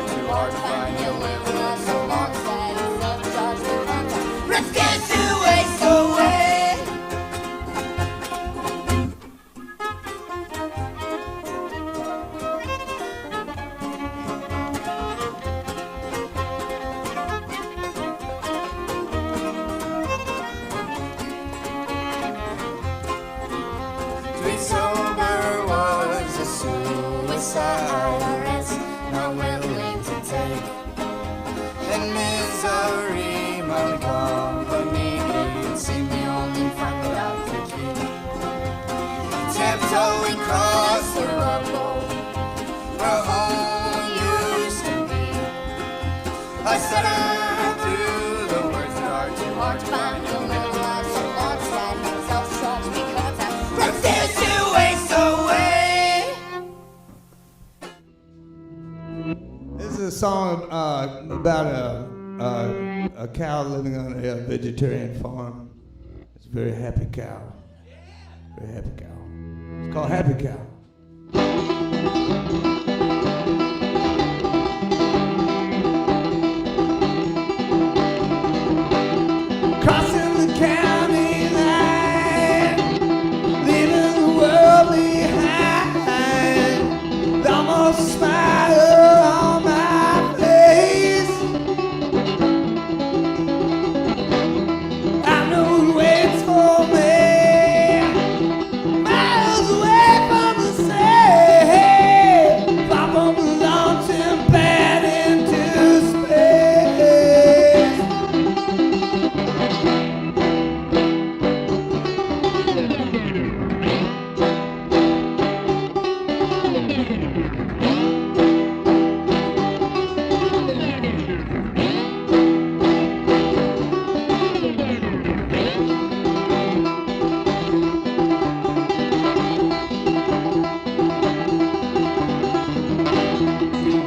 Speaker 12: too hard to find. You live with us alongside us, self-charged with runtime. Let's get to waste away. Not willing to take, and misery, my company. across the rumble where home used to be. I stutter through the words that are too hard to find. The little lives so long sad, self-such because I refuse to waste away.
Speaker 18: This is a song about a cow living on a vegetarian farm. It's a very happy cow. Very happy cow. It's called Happy Cow. Crossing the county line, leaving the world behind. Almost a smile on my face. I know it waits for me, miles away from the sea, far from the lonesome bad into space.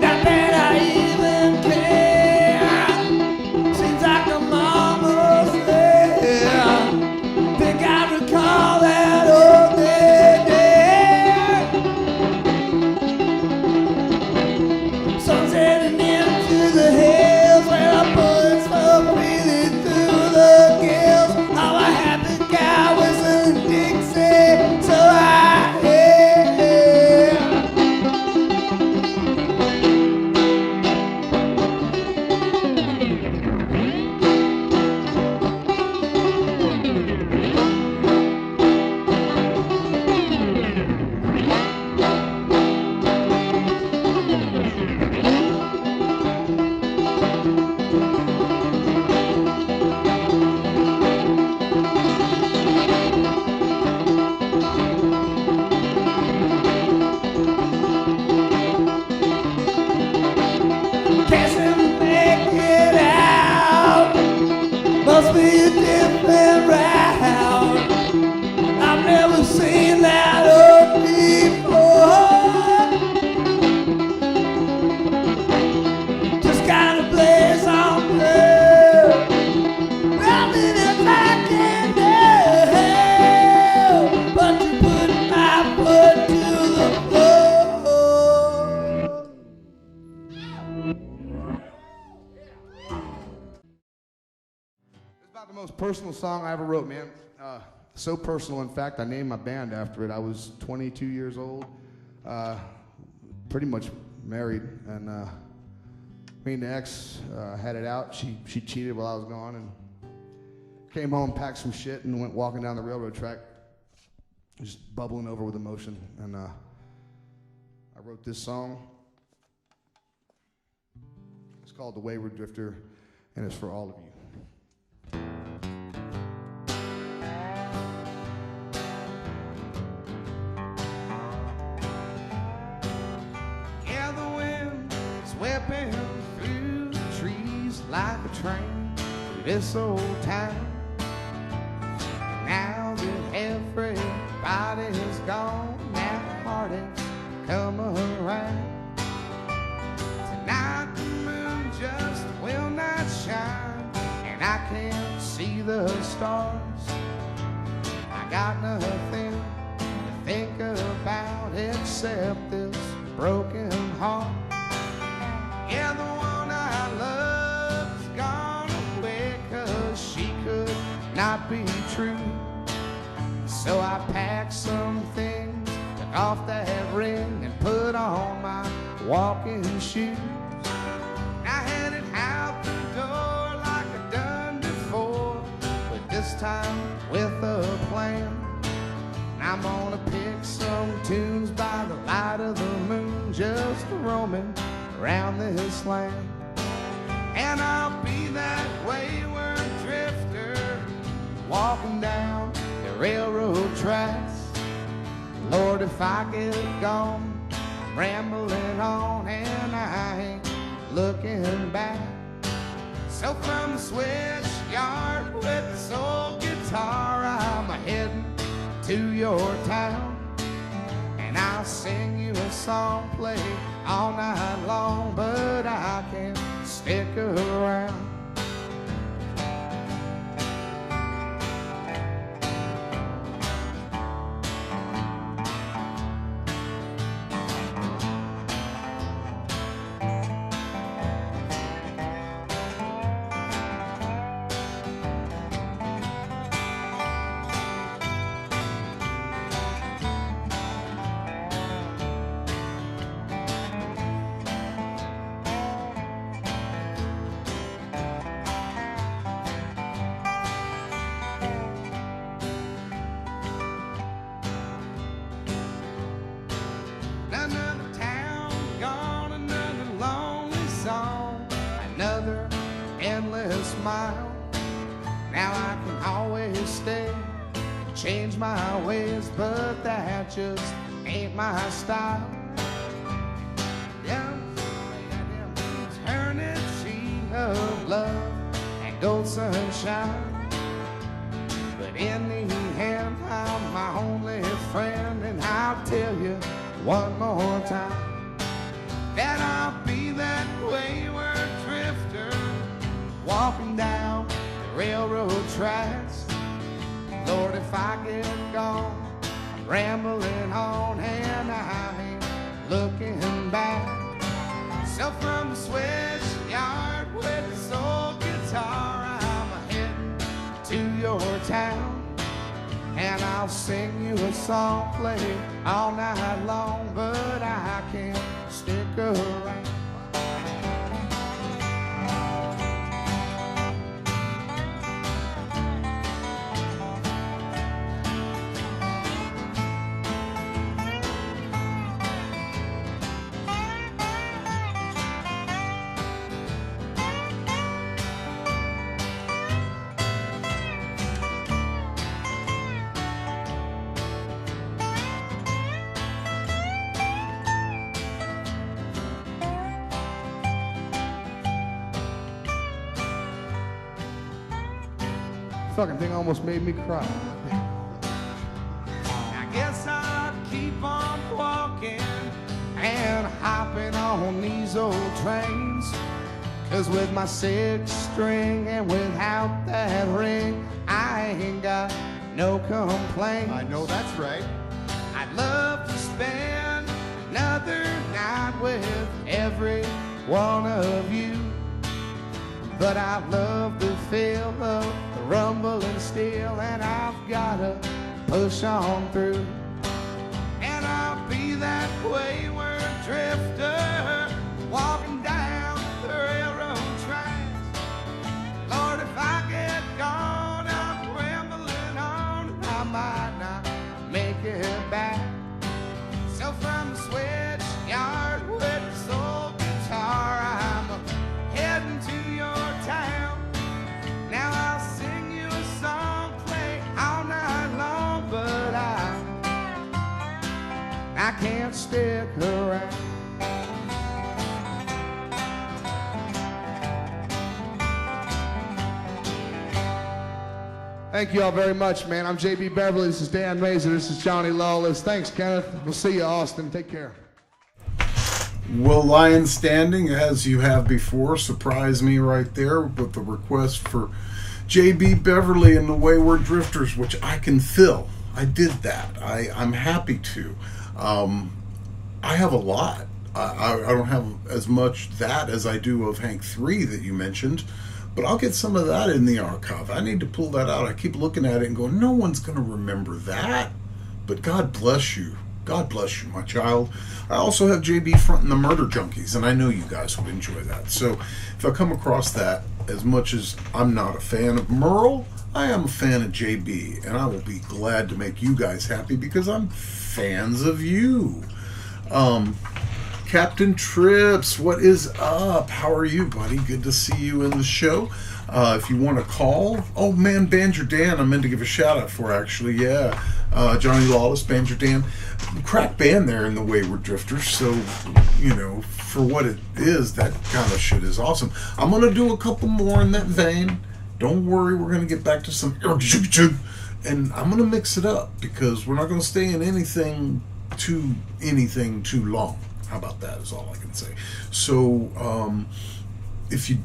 Speaker 18: Not that I even care. Seems like I'm almost there. Think I recall that old day. Sun's heading into the hills where I bullets flow freely through the gills. I'm a happy cow whistling Dixie, so I hear. Can't seem to make it out. Must be a different route. I've never seen that old before. Just gotta blaze on through. Nothing else I can do but to put my foot to the floor. It's about the most personal song I ever wrote, man. So personal, in fact, I named my band after it. I was 22 years old, pretty much married, and me and the ex had it out. She cheated while I was gone, and came home, packed some shit, and went walking down the railroad track, just bubbling over with emotion. And I wrote this song. It's called The Wayward Drifter, and it's for all of you. Yeah, the wind is whipping through the trees like a train through this old town. And now that everybody's gone, that heartache's come around. Tonight the moon just will not shine, and I can't see the stars. I got nothing to think about except this broken heart. Yeah, the one I love's gone away, 'cause she could not be true. So I packed some things, took off that ring, and put on my walking shoes. I headed out the door like I'd done before, but this time with a plan. I'm gonna pick some tunes by the light of the moon, just roaming around this land. And I'll be that wayward drifter, walking down the railroad tracks, Lord, if I get gone, I'm rambling on and I ain't looking back. So from the switch yard with this old guitar, I'm heading to your town. And I'll sing you a song, play all night long, but I can't stick around. Another town gone, another lonely song, another endless mile. Now I can always stay, change my ways, but that just ain't my style. Yeah, eternity of love and gold sunshine, but in the end I'm my only friend, and I'll tell you one more time that I'll be that wayward drifter walking down the railroad tracks. Lord, if I get gone, I'm rambling on and I ain't looking back. So from the switch yard with this old guitar, I'm heading to your town. And I'll sing you a song, play all night long, but I can't stick around.
Speaker 19: Fucking thing almost made me cry.
Speaker 18: I guess I'll keep on walking and hopping on these old trains, 'cause with my 6-string and without that ring, I ain't got no complaints.
Speaker 19: I know that's right.
Speaker 18: I'd love to spend another night with every one of you, but I love the feel of the rumbling steel, and I've gotta push on through. And I'll be that wayward drifter walking down the railroad tracks. Lord, if I get gone, I'm rambling on, I might not make it back. So from the switch yard with this old guitar, I'm heading to your town. Now I'll sing you a song, play all night long, but I can't stick around.
Speaker 19: Thank you all very much, man. I'm JB Beverly. This is Dan Mazer. This is Johnny Lawless. Thanks, Kenneth. We'll see you, Austin. Take care.
Speaker 1: Will Lion Standing, as you have before, surprise me right there with the request for JB Beverly and the Wayward Drifters, which I can fill. I did that. I'm happy to. I have a lot. I don't have as much that as I do of Hank 3 that you mentioned, but I'll get some of that in the archive. I need to pull that out. I keep looking at it and going, no one's going to remember that. But God bless you. God bless you, my child. I also have JB fronting the Murder Junkies, and I know you guys would enjoy that. So if I come across that, as much as I'm not a fan of Merle, I am a fan of JB, and I will be glad to make you guys happy because I'm fans of you. Captain Trips, what is up? How are you, buddy? Good to see you in the show. If you want to call, oh man, Banjo Dan, I meant to give a shout out for actually, yeah. Johnny Lawless, Banjo Dan, crack band there in the Wayward Drifters. So, you know, for what it is, that kind of shit is awesome. I'm going to do a couple more in that vein. Don't worry, we're going to get back to some, and I'm going to mix it up because we're not going to stay in anything too long. How about that is all I can say. So, if you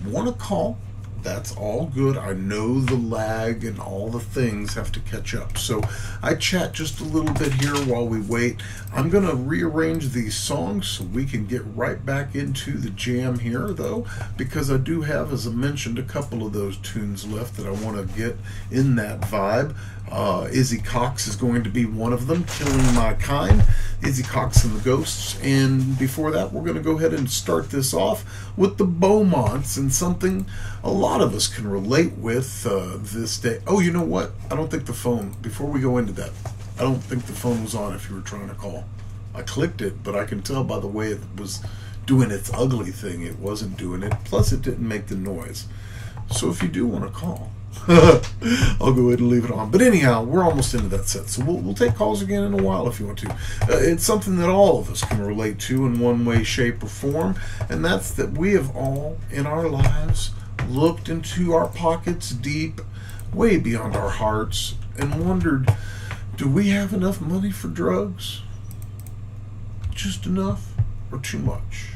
Speaker 1: want to call, that's all good. I know the lag and all the things have to catch up. So I chat just a little bit here while we wait. I'm going to rearrange these songs so we can get right back into the jam here, though, because I do have, as I mentioned, a couple of those tunes left that I want to get in that vibe. Izzy Cox is going to be one of them, Killing My Kind, Izzy Cox and the Ghosts. And before that, we're going to go ahead and start this off with the Beaumonts and something a lot of us can relate with this day. Oh, you know what? I don't think the phone, before we go into that, I don't think the phone was on if you were trying to call. I clicked it, but I can tell by the way it was doing its ugly thing, it wasn't doing it. Plus, it didn't make the noise. So if you do want to call, I'll go ahead and leave it on. But anyhow, we're almost into that set, so we'll take calls again in a while if you want to. It's something that all of us can relate to in one way, shape, or form, and that's that we have all, in our lives, looked into our pockets deep, way beyond our hearts, and wondered, do we have enough money for drugs? Just enough or too much?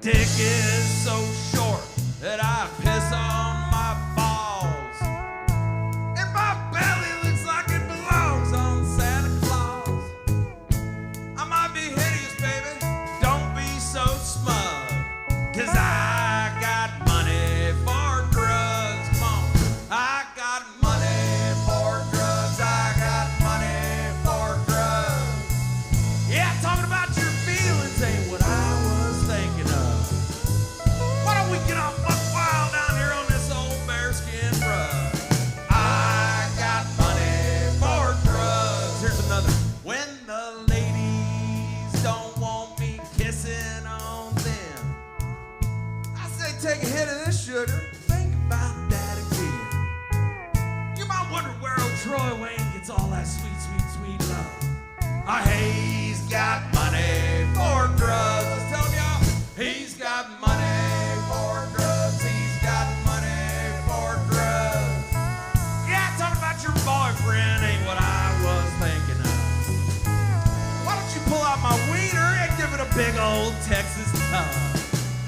Speaker 6: Dick is so short that I piss on my balls, and my belly looks like it belongs on Santa Claus. I might be hideous, baby, don't be so smug, 'cause I got money for drugs. Come on, I got money for drugs. I got money for drugs. Yeah, talking about your feelings ain't what I was thinking of. Why don't we get off buck wild down here on this old bearskin rug? I got money for drugs. Here's another. When the ladies don't want me kissing on them, I say take a hit of this sugar. Think about that again. You might wonder where old Troy Wayne gets all that sweet, sweet, sweet love. He's got money for drugs. I was telling y'all, he's got money for drugs. He's got money for drugs. Yeah, talking about your boyfriend ain't what I was thinking of. Why don't you pull out my wiener and give it a big old Texas tongue?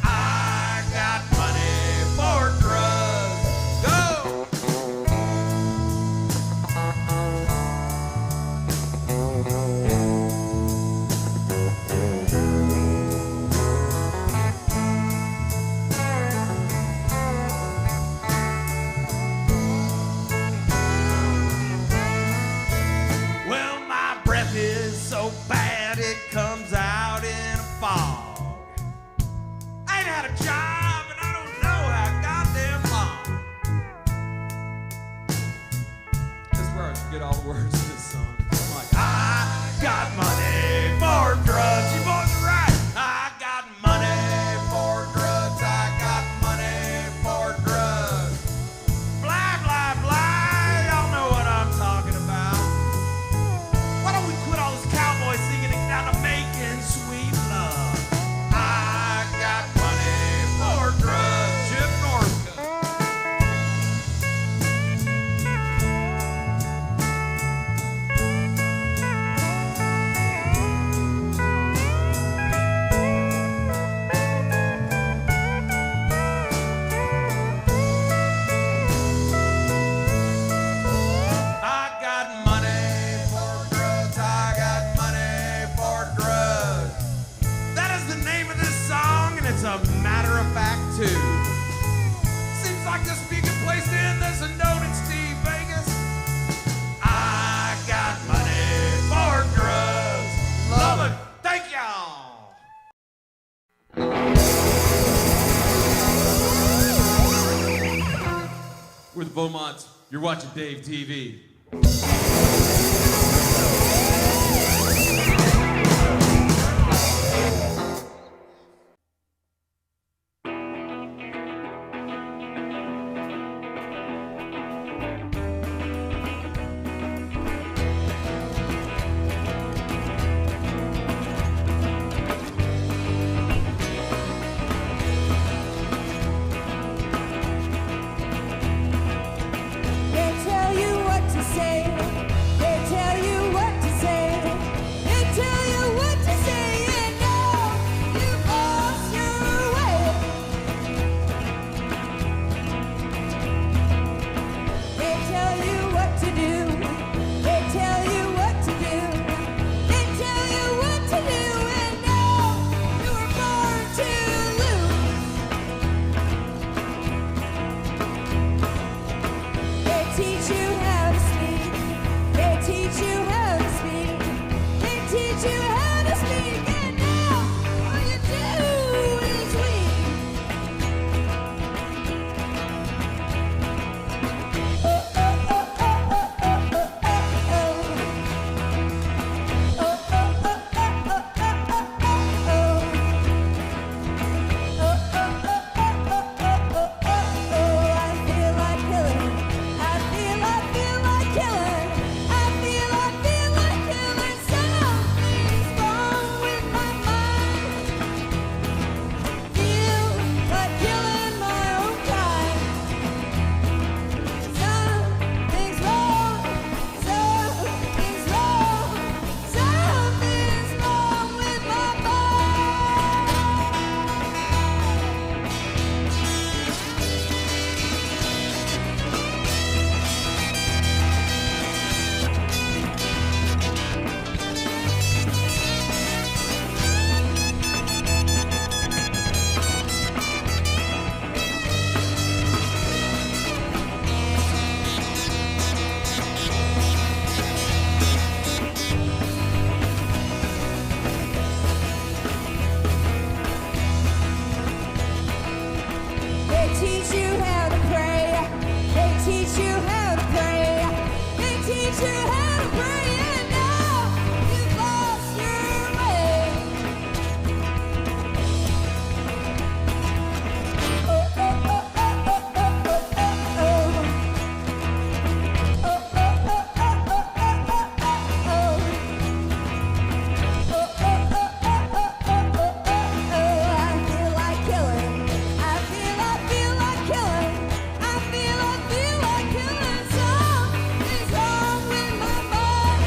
Speaker 6: I got money for drugs. Go! Well, my breath is so bad it comes out in a fog. I ain't had a job and I don't know how goddamn long. This is where I forget all the words to this song. I'm like, I got money for drugs. You boys are right. I got money for drugs. I got money for drugs. Blah, blah, blah. Y'all know what I'm talking about. Why don't we quit all this cowboy singing and down to making sweet love? I got money for drugs. Chip Northcutt.
Speaker 20: Beaumonts. You're watching Dave TV.
Speaker 15: They tell you what to say. They tell you what to say. They tell you what to say, and now you've lost your way. They tell you what to do. They tell you what to do. They tell you what to do, and now you were born to lose. They teach you how to speak. They teach you how to speak. They teach you how to speak, and now all you do is weep. Oh, oh, oh, oh, oh, oh, oh, oh, oh. Oh, oh, oh, oh, oh, oh, oh, oh. Oh, oh, oh, oh, oh, oh, oh, oh. I feel like killing. I feel like killing. I feel like killing. Something's wrong with my mind. Feel like killing my own kind. Something's wrong. Something's wrong. Something's wrong with my mind. They teach you how to pray. They teach you how to pray. They teach you how to pray, and now you've lost your way. Oh, oh, oh, oh, oh, oh, oh, oh, oh. Oh, oh, oh, oh, oh, oh, oh, oh. Oh, oh, oh, oh, oh, oh, oh, oh. I feel like killing. I feel like killing. I feel like killing. Something's wrong with my mind.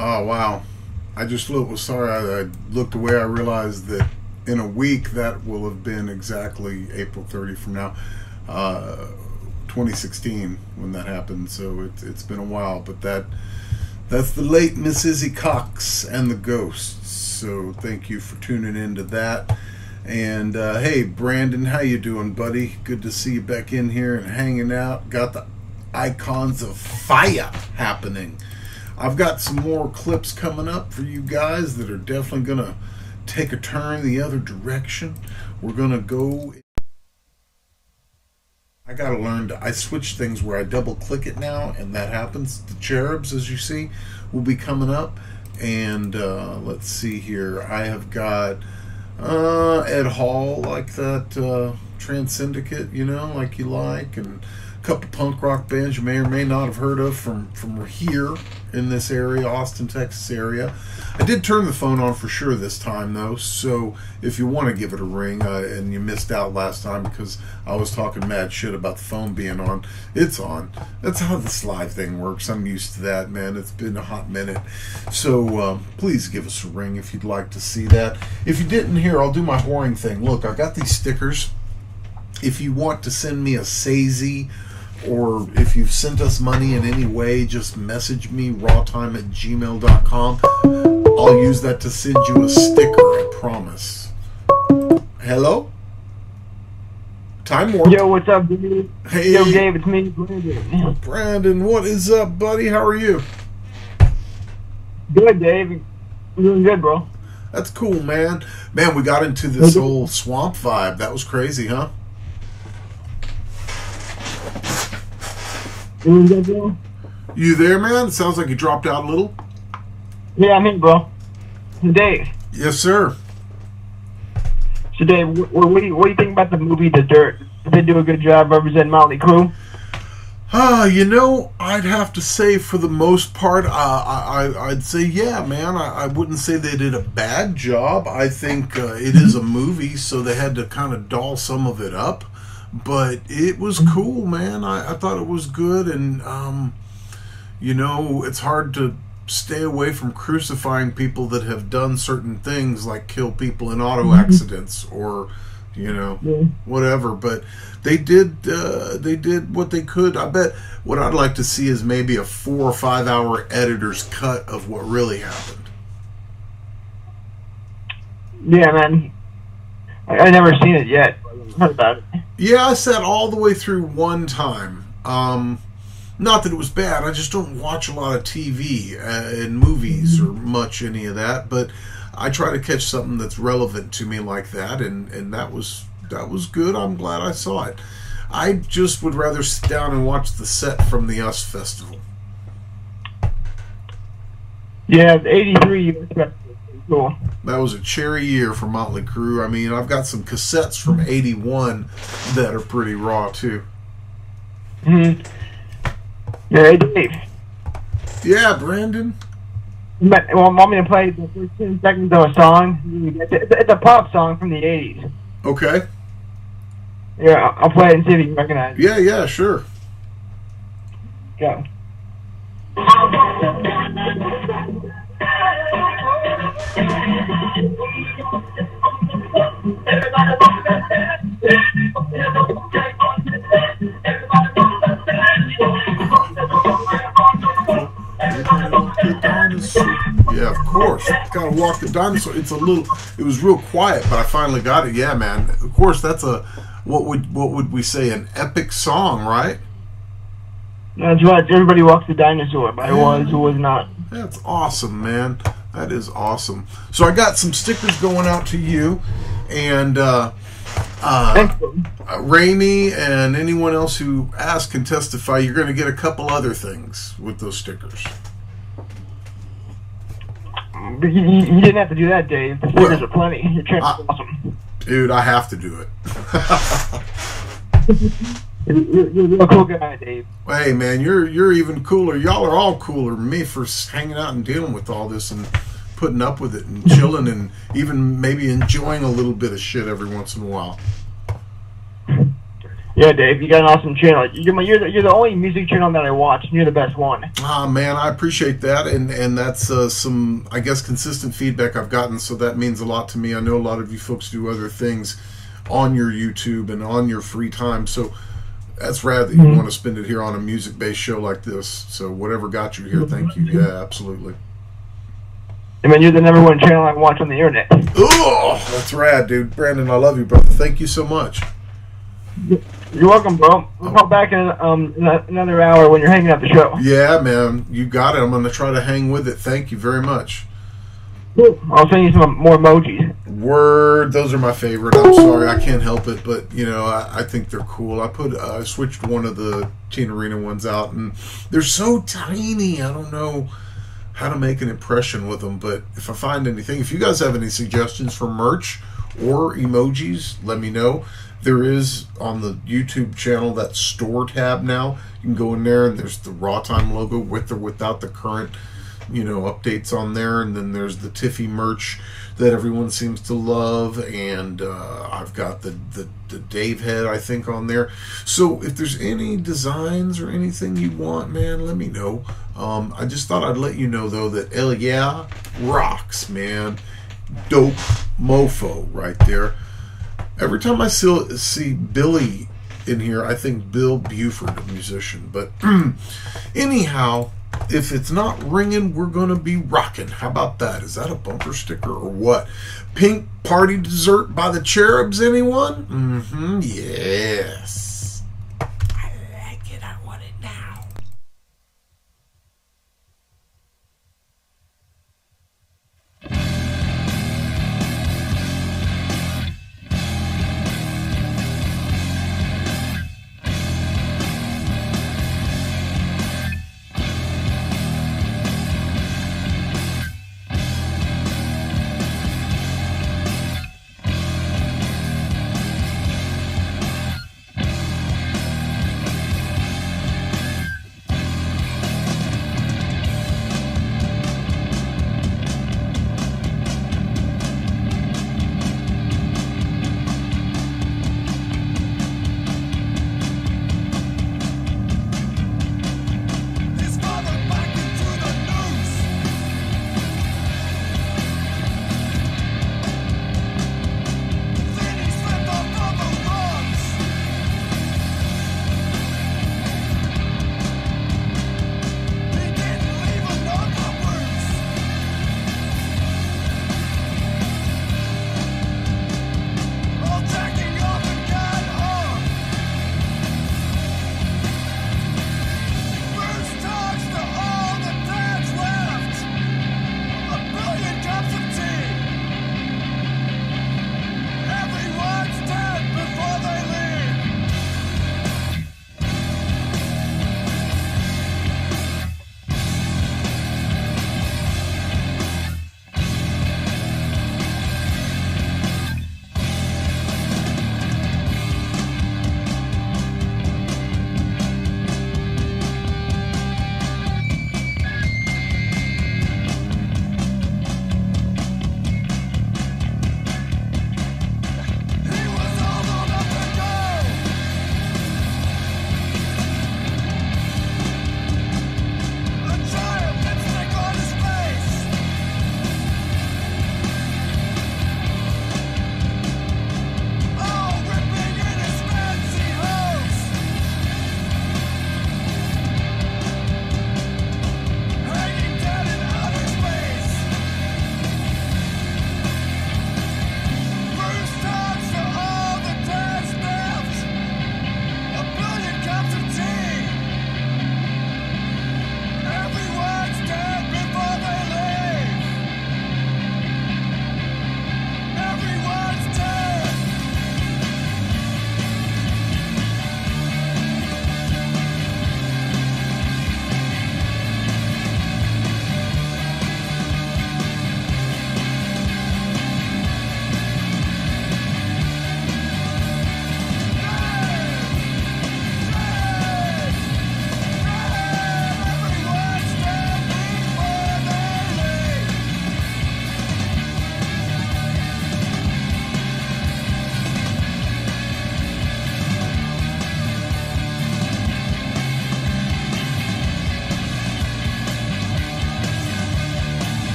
Speaker 1: Oh, wow. I just was sorry. I looked away. I realized that in a week, that will have been exactly April 30 from now, 2016 when that happened. So it's been a while, but that's the late Miss Izzy Cox and the Ghosts. So thank you for tuning into that. And hey, Brandon, how you doing, buddy? Good to see you back in here and hanging out. Got the icons of fire happening. I've got some more clips coming up for you guys that are definitely going to take a turn the other direction. We're going to go... I got to learn to... I switch things where I double click it now, and that happens. The Cherubs, as you see, will be coming up. And let's see here. I have got Ed Hall, like that Trans Syndicate, you know, like you like, and a couple punk rock bands you may or may not have heard of from here in this area, Austin, Texas area. I did turn the phone on for sure this time, though, so if you want to give it a ring, and you missed out last time because I was talking mad shit about the phone being on, it's on. That's how this live thing works. I'm used to that, man. It's been a hot minute. So please give us a ring if you'd like to see that. If you didn't hear, I'll do my whoring thing. Look, I got these stickers. If you want to send me a STAGAZER, or if you've sent us money in any way, just message me, rawtime@gmail.com. I'll use that to send you a sticker, I promise. Hello? Time Warp.
Speaker 3: Yo, what's up, dude?
Speaker 1: Hey.
Speaker 3: Yo, Dave, it's me, Brandon.
Speaker 1: Brandon, what is up, buddy? How are you?
Speaker 3: Good, Dave. I'm doing good, bro.
Speaker 1: That's cool, man. Man, we got into this whole swamp vibe. That was crazy, huh? You there, man? It sounds like you dropped out a little.
Speaker 3: Yeah, I'm in, bro. Dave.
Speaker 1: Yes, sir.
Speaker 3: So, Dave, what do you think about the movie The Dirt? Did they do a good job representing Motley Crue?
Speaker 1: You know, I'd have to say for the most part, I'd say, yeah, man. I wouldn't say they did a bad job. I think it is a movie, so they had to kind of doll some of it up. But it was cool, man. I thought it was good, and, you know, it's hard to stay away from crucifying people that have done certain things, like kill people in auto accidents or, you know, whatever. But they did what they could. I bet what I'd like to see is maybe a 4 or 5 hour editor's cut of what really happened.
Speaker 3: Yeah, man. I never seen it yet. Heard about it.
Speaker 1: Yeah, I sat all the way through one time. Not that it was bad. I just don't watch a lot of TV and movies or much any of that. But I try to catch something that's relevant to me like that, and that was good. I'm glad I saw it. I just would rather sit down and watch the set from the US Festival.
Speaker 3: Yeah, the 83 US Festival. Cool.
Speaker 1: That was a cherry year for Motley Crue. I mean, I've got some cassettes from 81 that are pretty raw, too.
Speaker 3: Mm-hmm. Yeah, Dave.
Speaker 1: Yeah, Brandon.
Speaker 3: Well, want me to play the first 10 seconds of a song? It's a pop song from the 80s.
Speaker 1: Okay.
Speaker 3: Yeah, I'll play it and see if you can recognize it.
Speaker 1: Yeah, sure.
Speaker 3: Go.
Speaker 1: Yeah, of course. Gotta walk the dinosaur. It was real quiet, but I finally got it. Yeah, man. Of course, that's what would we say, an epic song, right?
Speaker 3: That's right. Everybody Walks the Dinosaur, but who was not.
Speaker 1: That's awesome, man. That is awesome. So I got some stickers going out to you, and Raimi and anyone else who asks can testify. You're going to get a couple other things with those stickers.
Speaker 3: You didn't have to do that, Dave. The stickers are plenty. Your trick's awesome.
Speaker 1: Dude, I have to do it.
Speaker 3: You're a cool guy, Dave.
Speaker 1: Hey, man, you're even cooler. Y'all are all cooler than me for hanging out and dealing with all this and putting up with it and chilling and even maybe enjoying a little bit of shit every once in a while.
Speaker 3: Yeah, Dave, you got an awesome channel. You're the only music channel that I watch, and you're the best one.
Speaker 1: Ah, man, I appreciate that, and that's some, I guess, consistent feedback I've gotten, so that means a lot to me. I know a lot of you folks do other things on your YouTube and on your free time, so that's rad that you want to spend it here on a music-based show like this. So whatever got you here, thank you. Yeah, absolutely.
Speaker 3: I mean, you're the #1 channel I watch on the internet.
Speaker 1: Oh, that's rad, dude. Brandon, I love you, brother. Thank you so much.
Speaker 3: You're welcome, bro. We'll call back in another hour when you're hanging out the show.
Speaker 1: Yeah, man. You got it. I'm going to try to hang with it. Thank you very much.
Speaker 3: I'll send you some more emojis.
Speaker 1: Word. Those are my favorite. I'm sorry. I can't help it, but, you know, I think they're cool. I switched one of the Teen Arena ones out, and they're so tiny. I don't know how to make an impression with them, but if I find anything, if you guys have any suggestions for merch or emojis, let me know. There is on the YouTube channel that store tab now. You can go in there and there's the rAwTiME logo with or without the current, you know, updates on there. And then there's the Tiffy merch that everyone seems to love. And I've got the Dave head, I think, on there. So if there's any designs or anything you want, man, let me know. I just thought I'd let you know, though, that yeah rocks, man. Dope mofo right there. Every time I see Billy in here, I think Bill Buford, a musician. But anyhow, if it's not ringing, we're going to be rocking. How about that? Is that a bumper sticker or what? Pink Party Dessert by the Cherubs, anyone? Mm-hmm, yes. I like it. I want it now.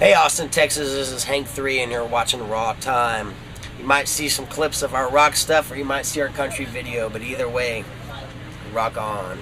Speaker 21: Hey Austin, Texas, this is Hank 3 and you're watching Raw Time. You might see some clips of our rock stuff or you might see our country video, but either way, rock on.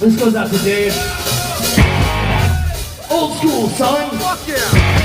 Speaker 16: This goes out to Dave. Old school, son. Fuck yeah.
Speaker 15: Fuck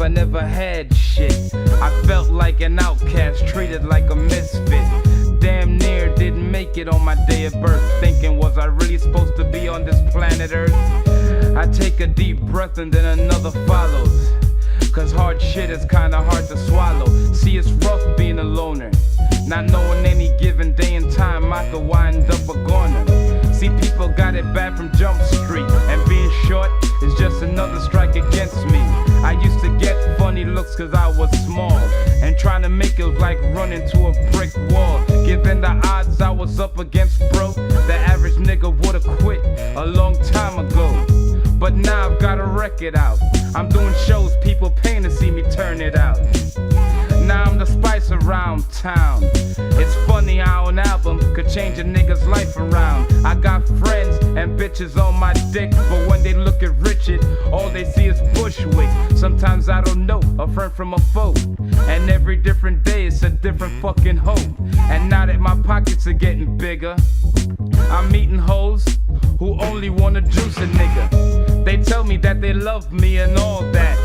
Speaker 5: I never had shit. I felt like an outcast, treated like a misfit. Damn near didn't make it on my day of birth. Thinking, was I really supposed to be on this planet Earth? I take a deep breath and then another follows. Cause hard shit is kinda hard to swallow. See, it's rough being a loner, not knowing any given day and time I could wind up a goner. See, people got it bad from Jump Street, and being short is just another strike against me. I used to get funny looks cause I was small, and trying to make it was like running to a brick wall. Given the odds I was up against, bro, the average nigga would've quit a long time ago. But now I've got a record out. I'm doing shows, people paying to see me turn it out. Now I'm the spice around town. It's funny how an album could change a nigga's life around. I got friends and bitches on my dick, but when they look at Richard, all they see is Bushwick. Sometimes I don't know a friend from a foe, and every different day it's a different fucking hope. And now that my pockets are getting bigger, I'm meeting hoes who only wanna juice a nigga. They tell me that they love me and all that,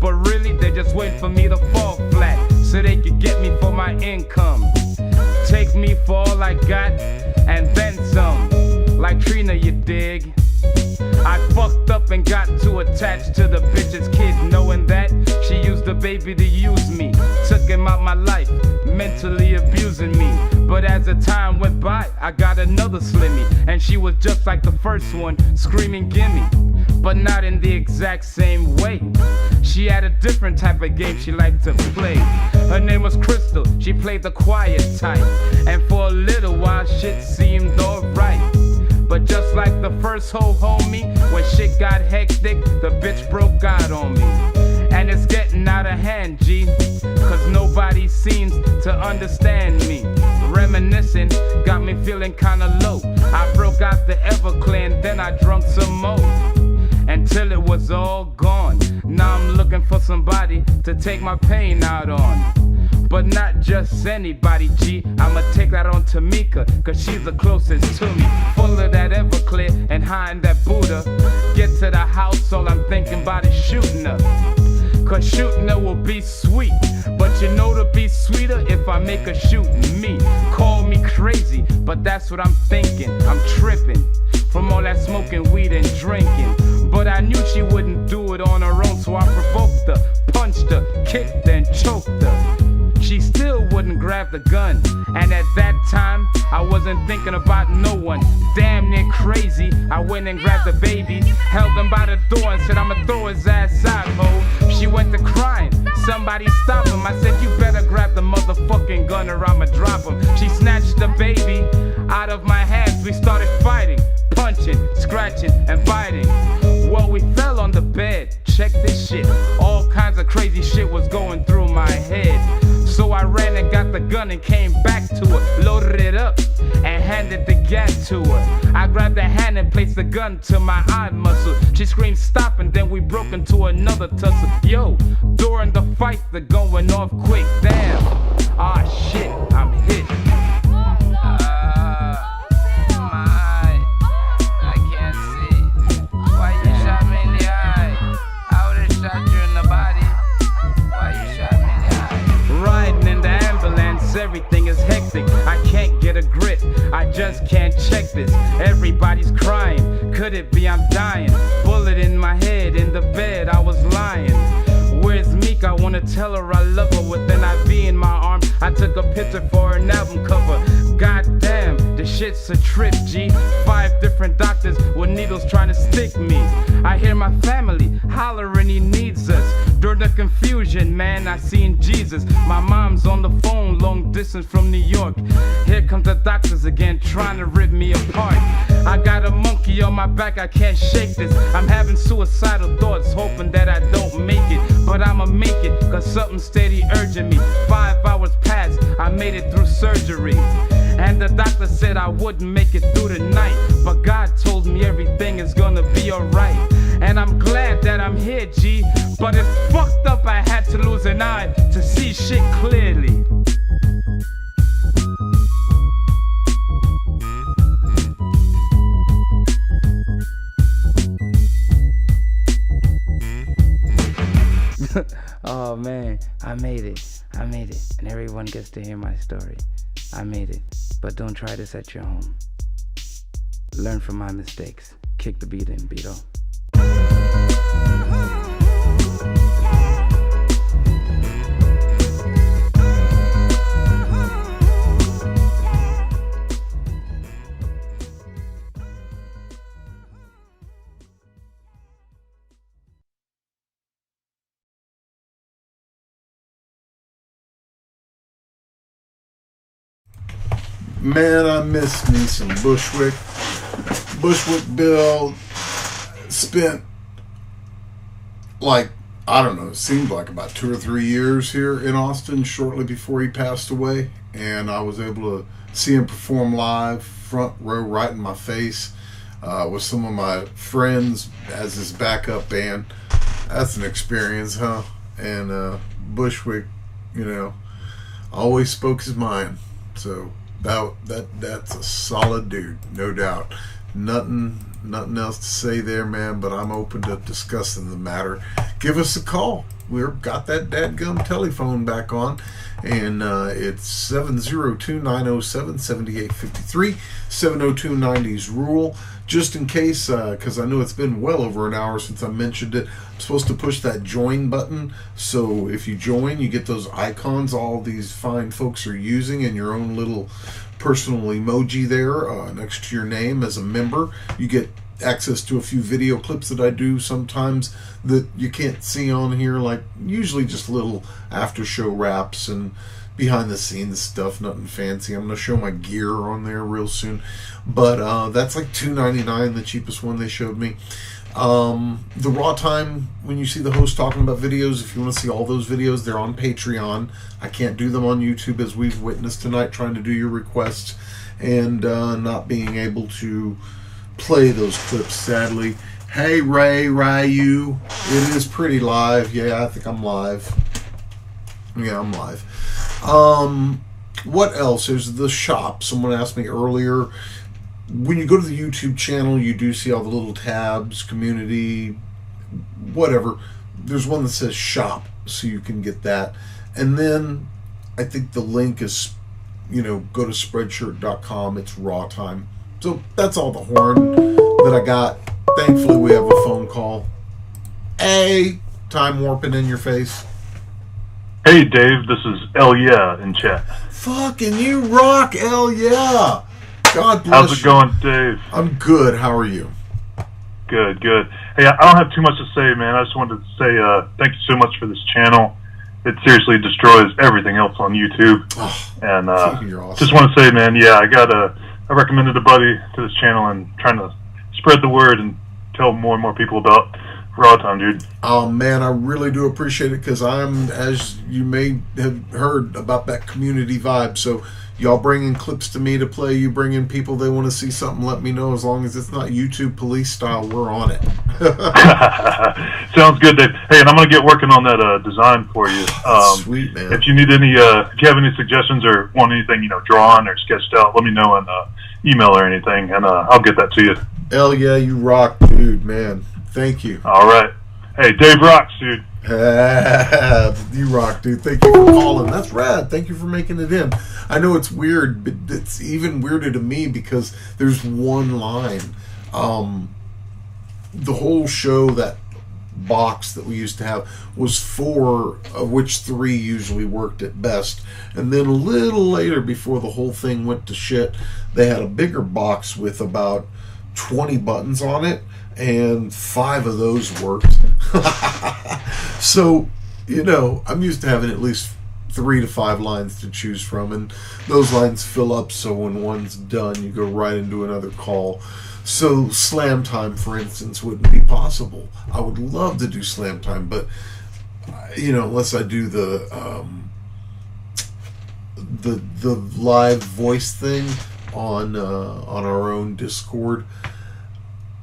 Speaker 5: but really they just wait for me to fall flat so they could get me for my income. Take me for all I got and then some, like Trina, you dig. I fucked up and got too attached to the bitch's kid, knowing that she used the baby to use me. Took him out my life, mentally abusing me. But as the time went by, I got another Slimmy, and she was just like the first one, screaming gimme, but not in the exact same way. She had a different type of game she liked to play. Her name was Crystal, she played the quiet type, and for a little while shit seemed alright. But just like the first hoe homie, when shit got hectic, the bitch broke out on me. And it's getting out of hand, G, cause nobody seems to understand me. Reminiscing got me feeling kinda low. I broke out the Everclear and then I drunk some more, until it was all gone. Now I'm looking for somebody to take my pain out on. But not just anybody, G. I'ma take that on Tamika, cause she's the closest to me. Full of that Everclear and high in that Buddha. Get to the house, all I'm thinking about is shooting her. Cause shooting her will be sweet, but you know to be sweeter if I make her shoot me. Call me crazy, but that's what I'm thinking. I'm tripping from all that smoking weed and drinking. But I knew she wouldn't do it on her own, so I provoked her, punched her, kicked her, and choked her. She still wouldn't grab the gun, and at that time, I wasn't thinking about no one. Damn near crazy, I went and grabbed the baby, held him by the door and said, I'ma throw his ass out, ho. She went to crying, somebody stop him. I said, you better grab the motherfucking gun or I'ma drop him. She snatched the baby out of my hands, we started fighting, punching, scratching, and biting. Well, we fell on the bed, check this shit. All kinds of crazy shit was going through my head. So I ran and got the gun and came back to her, loaded it up and handed the gat to her. I grabbed her hand and placed the gun to my eye muscle. She screamed stop and then we broke into another tussle. Yo, during the fight the gun went off quick, damn. Ah shit, I'm hit. Everything is hectic, I can't get a grip, I just can't check this. Everybody's crying, could it be I'm dying? Bullet in my head, in the bed I was lying. Where's Meek? I wanna tell her I love her with an IV in my arm. I took a picture for an album cover. Goddamn, the shit's a trip, G. 5 different doctors with needles trying to stick me. I hear my family hollering he needs us. During the confusion, man, I seen Jesus. My mom's on the phone, long distance from New York. Here comes the doctors again, trying to rip me apart. I got a monkey on my back, I can't shake this. I'm having suicidal thoughts, hoping that I don't make it. But I'ma make it, cause something steady urging me. 5 hours passed, I made it through surgery. And the doctor said I wouldn't make it through the night, but God told me everything is gonna be alright. And I'm glad that I'm here, G. But it's fucked up I had to lose an eye to see shit clearly. Oh man, I made it. I made it. And everyone gets to hear my story. I made it. But don't try this at your home. Learn from my mistakes. Kick the beat in, Beto.
Speaker 1: Man, I miss me some Bushwick. Bushwick Bill spent, like, I don't know, it seemed like about 2 or 3 years here in Austin shortly before he passed away. And I was able to see him perform live, front row, right in my face, with some of my friends as his backup band. That's an experience, huh? And Bushwick, you know, always spoke his mind. So that's a solid dude, no doubt. Nothing else to say there, man, but I'm open to discussing the matter. Give us a call. We've got that dadgum telephone back on, and it's 702-907-7853, 702-90s rule. Just in case, because I know it's been well over an hour since I mentioned it, I'm supposed to push that join button. So if you join, you get those icons all these fine folks are using in your own little personal emoji there next to your name as a member. You get access to a few video clips that I do sometimes that you can't see on here, like usually just little after show wraps and behind the scenes stuff, nothing fancy. I'm going to show my gear on there real soon, but that's like $2.99, the cheapest one they showed me. The raw time, when you see the host talking about videos, if you want to see all those videos, they're on Patreon. I can't do them on YouTube, as we've witnessed tonight, trying to do your requests and not being able to play those clips, sadly. Hey, Ryu, it is pretty live. Yeah, I think I'm live. Yeah, I'm live. What else? There's the shop. Someone asked me earlier, when you go to the YouTube channel, you do see all the little tabs, community, whatever. There's one that says shop, so you can get that. And then I think the link is, you know, go to spreadshirt.com. It's rAwTiME. So that's all the horn that I got. Thankfully, we have a phone call. Hey, time warping in your face.
Speaker 2: Hey, Dave, this is El Yeah in chat.
Speaker 1: Fucking you rock, El Yeah. God bless
Speaker 2: How's it going, Dave?
Speaker 1: I'm good. How are you?
Speaker 2: Good, good. Hey, I don't have too much to say, man. I just wanted to say thank you so much for this channel. It seriously destroys everything else on YouTube. And
Speaker 1: you're awesome.
Speaker 2: Just want to say, man, yeah, I recommended a buddy to this channel and trying to spread the word and tell more and more people about rAwTiME, dude.
Speaker 1: Oh man, I really do appreciate it, because I'm, as you may have heard, about that community vibe. So y'all bring in clips to me to play, you bring in people they want to see something, let me know. As long as it's not YouTube police style, we're on it.
Speaker 2: Sounds good, Dave. Hey, and I'm gonna get working on that design for you.
Speaker 1: Sweet, man.
Speaker 2: If you need any, if you have any suggestions or want anything, you know, drawn or sketched out, let me know in email or anything, and I'll get that to you.
Speaker 1: Hell yeah, you rock, dude, man. Thank you.
Speaker 2: All right. Hey, Dave rocks, dude.
Speaker 1: You rock, dude. Thank you for calling. That's rad. Thank you for making it in. I know it's weird, but it's even weirder to me because there's one line. The whole show, that box that we used to have, was 4, of which 3 usually worked at best. And then a little later, before the whole thing went to shit, they had a bigger box with about 20 buttons on it, and 5 of those worked. So, you know, I'm used to having at least 3 to 5 lines to choose from, and those lines fill up, so when one's done, you go right into another call. So slam time, for instance, wouldn't be possible. I would love to do slam time, but you know, unless I do the live voice thing on our own Discord.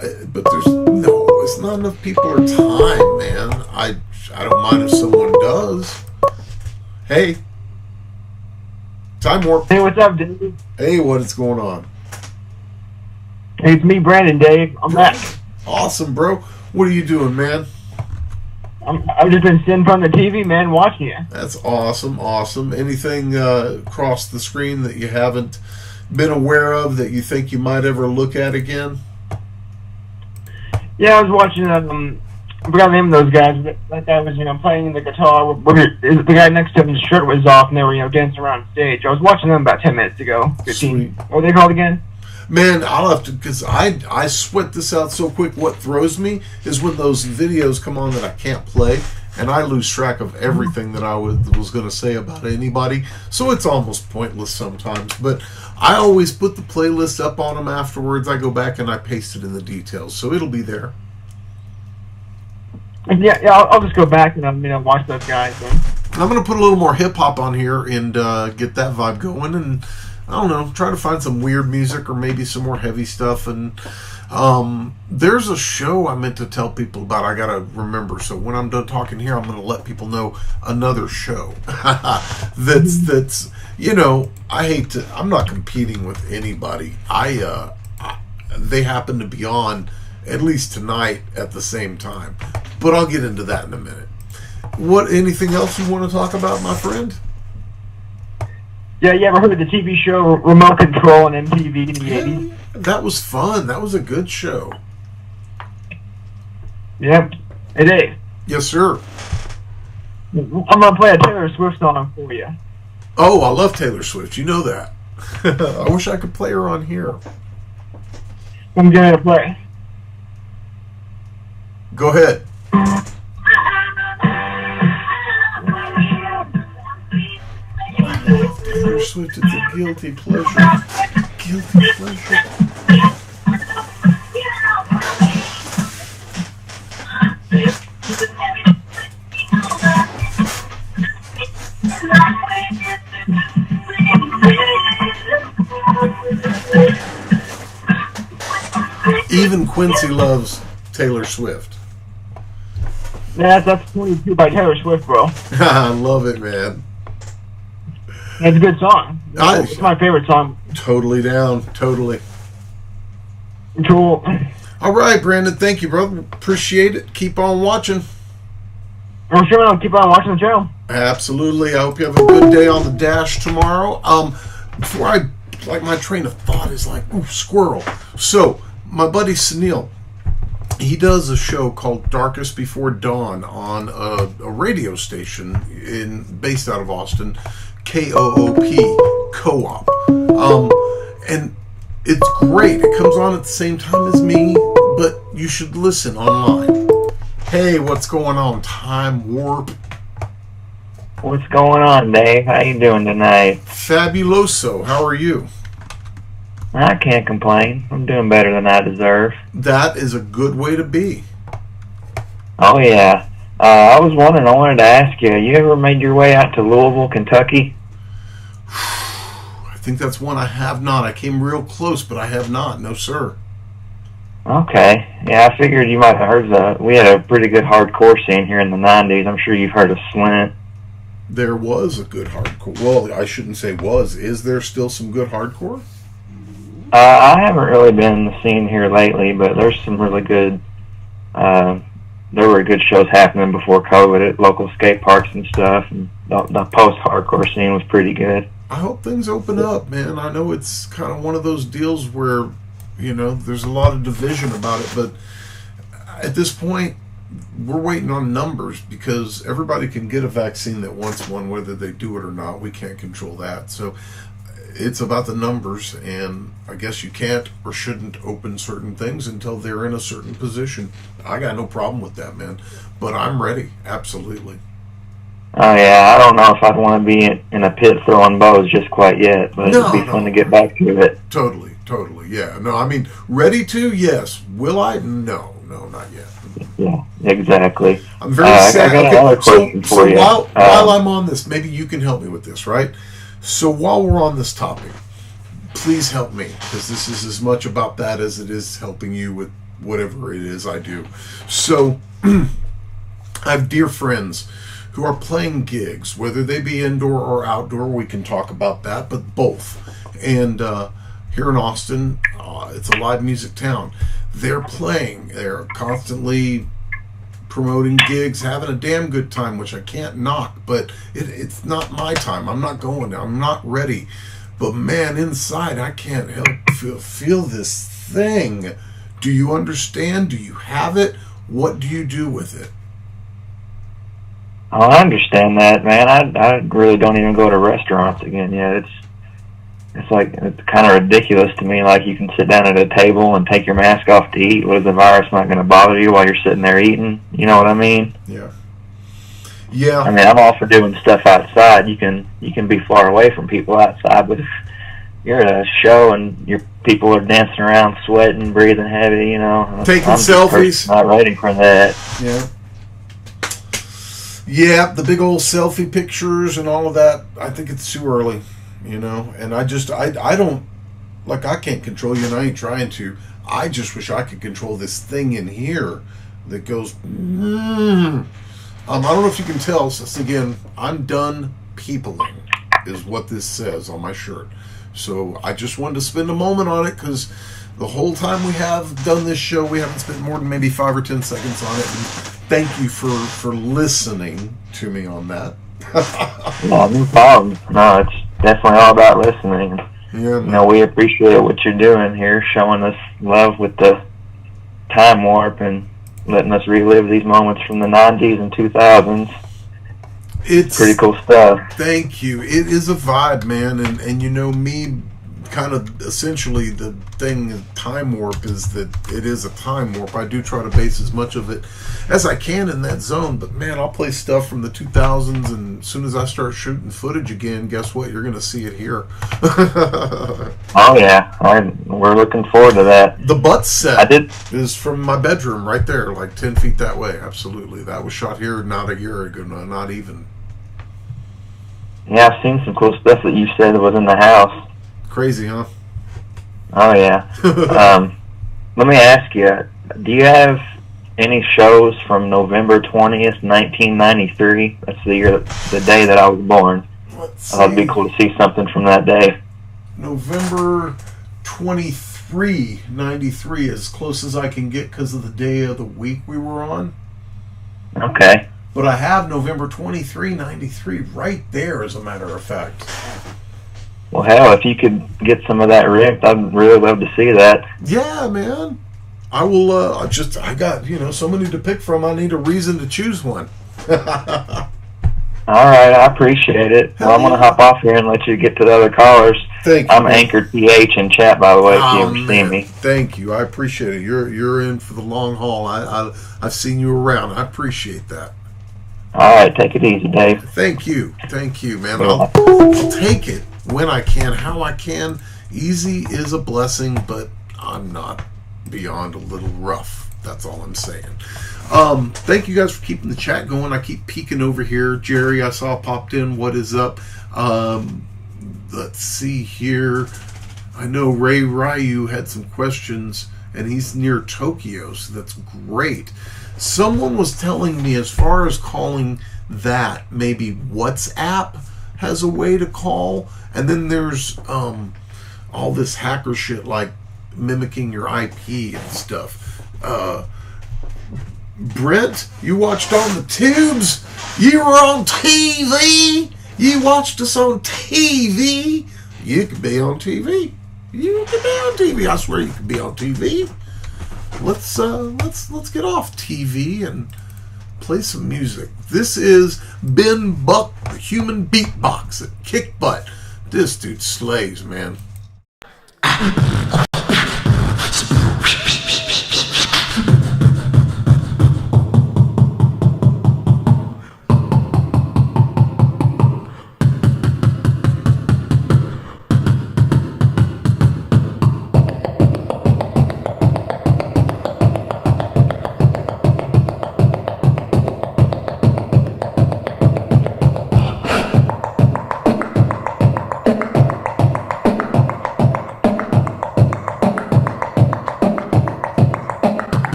Speaker 1: But it's not enough people or time, man. I don't mind if someone does. Hey, time warp.
Speaker 3: Hey, what's up, Dave?
Speaker 1: Hey, what is going on?
Speaker 3: Hey, it's me, Brandon, Dave. I'm back.
Speaker 1: Awesome, bro. What are you doing, man?
Speaker 3: I've just been sitting in front of the TV, man, watching you.
Speaker 1: That's awesome, awesome. Anything across the screen that you haven't been aware of that you think you might ever look at again?
Speaker 3: Yeah, I was watching. I forgot the name of those guys. But that guy was, playing the guitar. The guy next to him, his shirt was off, and they were, dancing around stage. I was watching them about 10 minutes ago. 15.
Speaker 1: Sweet.
Speaker 3: What were they called again?
Speaker 1: Man, I'll have to, because I sweat this out so quick. What throws me is when those videos come on that I can't play, and I lose track of everything that I was going to say about anybody. So it's almost pointless sometimes. But I always put the playlist up on them afterwards. I go back and I paste it in the details, so it'll be there.
Speaker 3: Yeah, I'll just go back and watch those guys.
Speaker 1: I'm going to put a little more hip hop on here and get that vibe going, and I don't know, try to find some weird music or maybe some more heavy stuff. And there's a show I meant to tell people about. I gotta remember. So when I'm done talking here, I'm going to let people know another show. that's I hate to. I'm not competing with anybody. They happen to be on at least tonight at the same time, but I'll get into that in a minute. Anything else you want to talk about, my friend?
Speaker 3: Yeah, you ever heard of the TV show Remote Control on MTV in the 80s?
Speaker 1: That was fun. That was a good show.
Speaker 3: Yep, it is.
Speaker 1: Yes, sir.
Speaker 3: I'm going to play a Taylor Swift song for you.
Speaker 1: Oh, I love Taylor Swift. You know that. I wish I could play her on here.
Speaker 3: I'm going to play.
Speaker 1: Go ahead. Taylor Swift, it's a guilty pleasure. Guilty pleasure. Even Quincy loves Taylor Swift.
Speaker 3: Yeah, that's 22 by Taylor Swift, bro.
Speaker 1: I love it, man.
Speaker 3: It's a good song. It's my favorite song.
Speaker 1: Totally down. Totally.
Speaker 3: Cool.
Speaker 1: All right, Brandon. Thank you, brother. Appreciate it. Keep on watching.
Speaker 3: I'm sure I'll keep on watching the channel.
Speaker 1: Absolutely. I hope you have a good day on the dash tomorrow. Before my train of thought is like, ooh, squirrel. So, my buddy Sunil, he does a show called Darkest Before Dawn on a radio station based out of Austin, KOOP, Co-op. And it's great. It comes on at the same time as me, but you should listen online. Hey, what's going on, Time Warp?
Speaker 17: What's going on, Dave? How you doing tonight?
Speaker 1: Fabuloso. How are you?
Speaker 17: I can't complain. I'm doing better than I deserve.
Speaker 1: That is a good way to be.
Speaker 17: Oh, yeah. I was wondering, I wanted to ask you, you ever made your way out to Louisville, Kentucky?
Speaker 1: I think that's one I have not. I came real close, but I have not. No, sir.
Speaker 17: Okay. Yeah, I figured you might have heard we had a pretty good hardcore scene here in the 90s. I'm sure you've heard of Slint.
Speaker 1: There was a good hardcore. Well, I shouldn't say was. Is there still some good hardcore?
Speaker 17: I haven't really been in the scene here lately, but there's some really good, there were good shows happening before COVID at local skate parks and stuff, and the post-hardcore scene was pretty good.
Speaker 1: I hope things open up, man. I know it's kind of one of those deals where, there's a lot of division about it, but at this point, we're waiting on numbers because everybody can get a vaccine that wants one, whether they do it or not. We can't control that. So it's about the numbers, and I guess you can't or shouldn't open certain things until they're in a certain position. I got no problem with that, man, but I'm ready. Absolutely.
Speaker 17: Oh, yeah, I don't know if I'd want to be in a pit throwing bows just quite yet, but it'd be fun to get back to it.
Speaker 1: Totally, yeah. No, I mean, ready to? Yes. Will I? No, not yet.
Speaker 17: Yeah, exactly.
Speaker 1: I'm very sad.
Speaker 17: I got another question for you.
Speaker 1: While I'm on this, maybe you can help me with this, right? So while we're on this topic, please help me, because this is as much about that as it is helping you with whatever it is I do. So I have dear friends who are playing gigs, whether they be indoor or outdoor. We can talk about that, but both. And here in Austin, it's a live music town. They're playing. They're constantly promoting gigs, having a damn good time, which I can't knock, but it's not my time. I'm not going. I'm not ready. But man, inside, I can't help feel this thing. Do you understand? Do you have it? What do you do with it?
Speaker 17: Oh, I understand that, man. I really don't even go to restaurants again yet. It's like, it's kind of ridiculous to me. Like, you can sit down at a table and take your mask off to eat. Was the virus not going to bother you while you're sitting there eating? You know what I mean?
Speaker 1: Yeah. Yeah.
Speaker 17: I mean, I'm all for doing stuff outside. You can be far away from people outside, but if you're at a show and your people are dancing around, sweating, breathing heavy, you know,
Speaker 1: taking
Speaker 17: I'm
Speaker 1: selfies.
Speaker 17: Not ready for that.
Speaker 1: Yeah. Yeah, the big old selfie pictures and all of that. I think it's too early, you know. And I don't, like, I can't control you, and I ain't trying to. I just wish I could control this thing in here that goes. I don't know if you can tell. So again, I'm done peopling, is what this says on my shirt. So I just wanted to spend a moment on it because the whole time we have done this show, we haven't spent more than maybe 5 or 10 seconds on it. And thank you for listening to me on that.
Speaker 17: No problem. No, it's definitely all about listening.
Speaker 1: Yeah,
Speaker 17: you know, we appreciate what you're doing here, showing us love with the time warp and letting us relive these moments from the 90s and 2000s.
Speaker 1: It's
Speaker 17: pretty cool stuff.
Speaker 1: Thank you. It is a vibe, man. And you know, me kind of essentially the thing, time warp, is that it is a time warp. I do try to base as much of it as I can in that zone, but man, I'll play stuff from the 2000s, and as soon as I start shooting footage again, guess what? You're going to see it here.
Speaker 17: Oh yeah, we're looking forward to that.
Speaker 1: The butt set is from my bedroom right there, like 10 feet that way. Absolutely. That was shot here not a year ago, not even.
Speaker 17: Yeah, I've seen some cool stuff that you said was in the house.
Speaker 1: Crazy, huh?
Speaker 17: Oh yeah. Let me ask you, do you have any shows from November 20th, 1993? That's the day that I was born. It'd be cool to see something from that day.
Speaker 1: November 23, 93, as close as I can get because of the day of the week we were on.
Speaker 17: Okay.
Speaker 1: But I have November 23, 93 right there, as a matter of fact.
Speaker 17: Well, hell, if you could get some of that ripped, I'd really love to see that.
Speaker 1: Yeah, man. I will, I got, so many to pick from, I need a reason to choose one.
Speaker 17: All right, I appreciate it. Well, I'm going to hop off here and let you get to the other callers.
Speaker 1: Thank you.
Speaker 17: I'm Anchored PH in chat, by the way, if you ever see me.
Speaker 1: Thank you. I appreciate it. You're in for the long haul. I've seen you around. I appreciate that.
Speaker 17: All right, take it easy, Dave.
Speaker 1: Thank you, man. I'll take it when I can, how I can. Easy is a blessing, but I'm not beyond a little rough. That's all I'm saying. Thank you guys for keeping the chat going. I keep peeking over here. Jerry, I saw popped in. What is up? Let's see here. I know Ray Ryu had some questions, and he's near Tokyo, so that's great. Someone was telling me, as far as calling that, maybe WhatsApp has a way to call, and then there's all this hacker shit like mimicking your IP and stuff. Brent, you watched on the tubes? You were on TV? You watched us on TV? You could be on TV. You could be on TV. I swear you could be on TV. Let's get off TV and play some music. This is Ben Buck, the human beatbox at Kick Butt. This dude slays, man.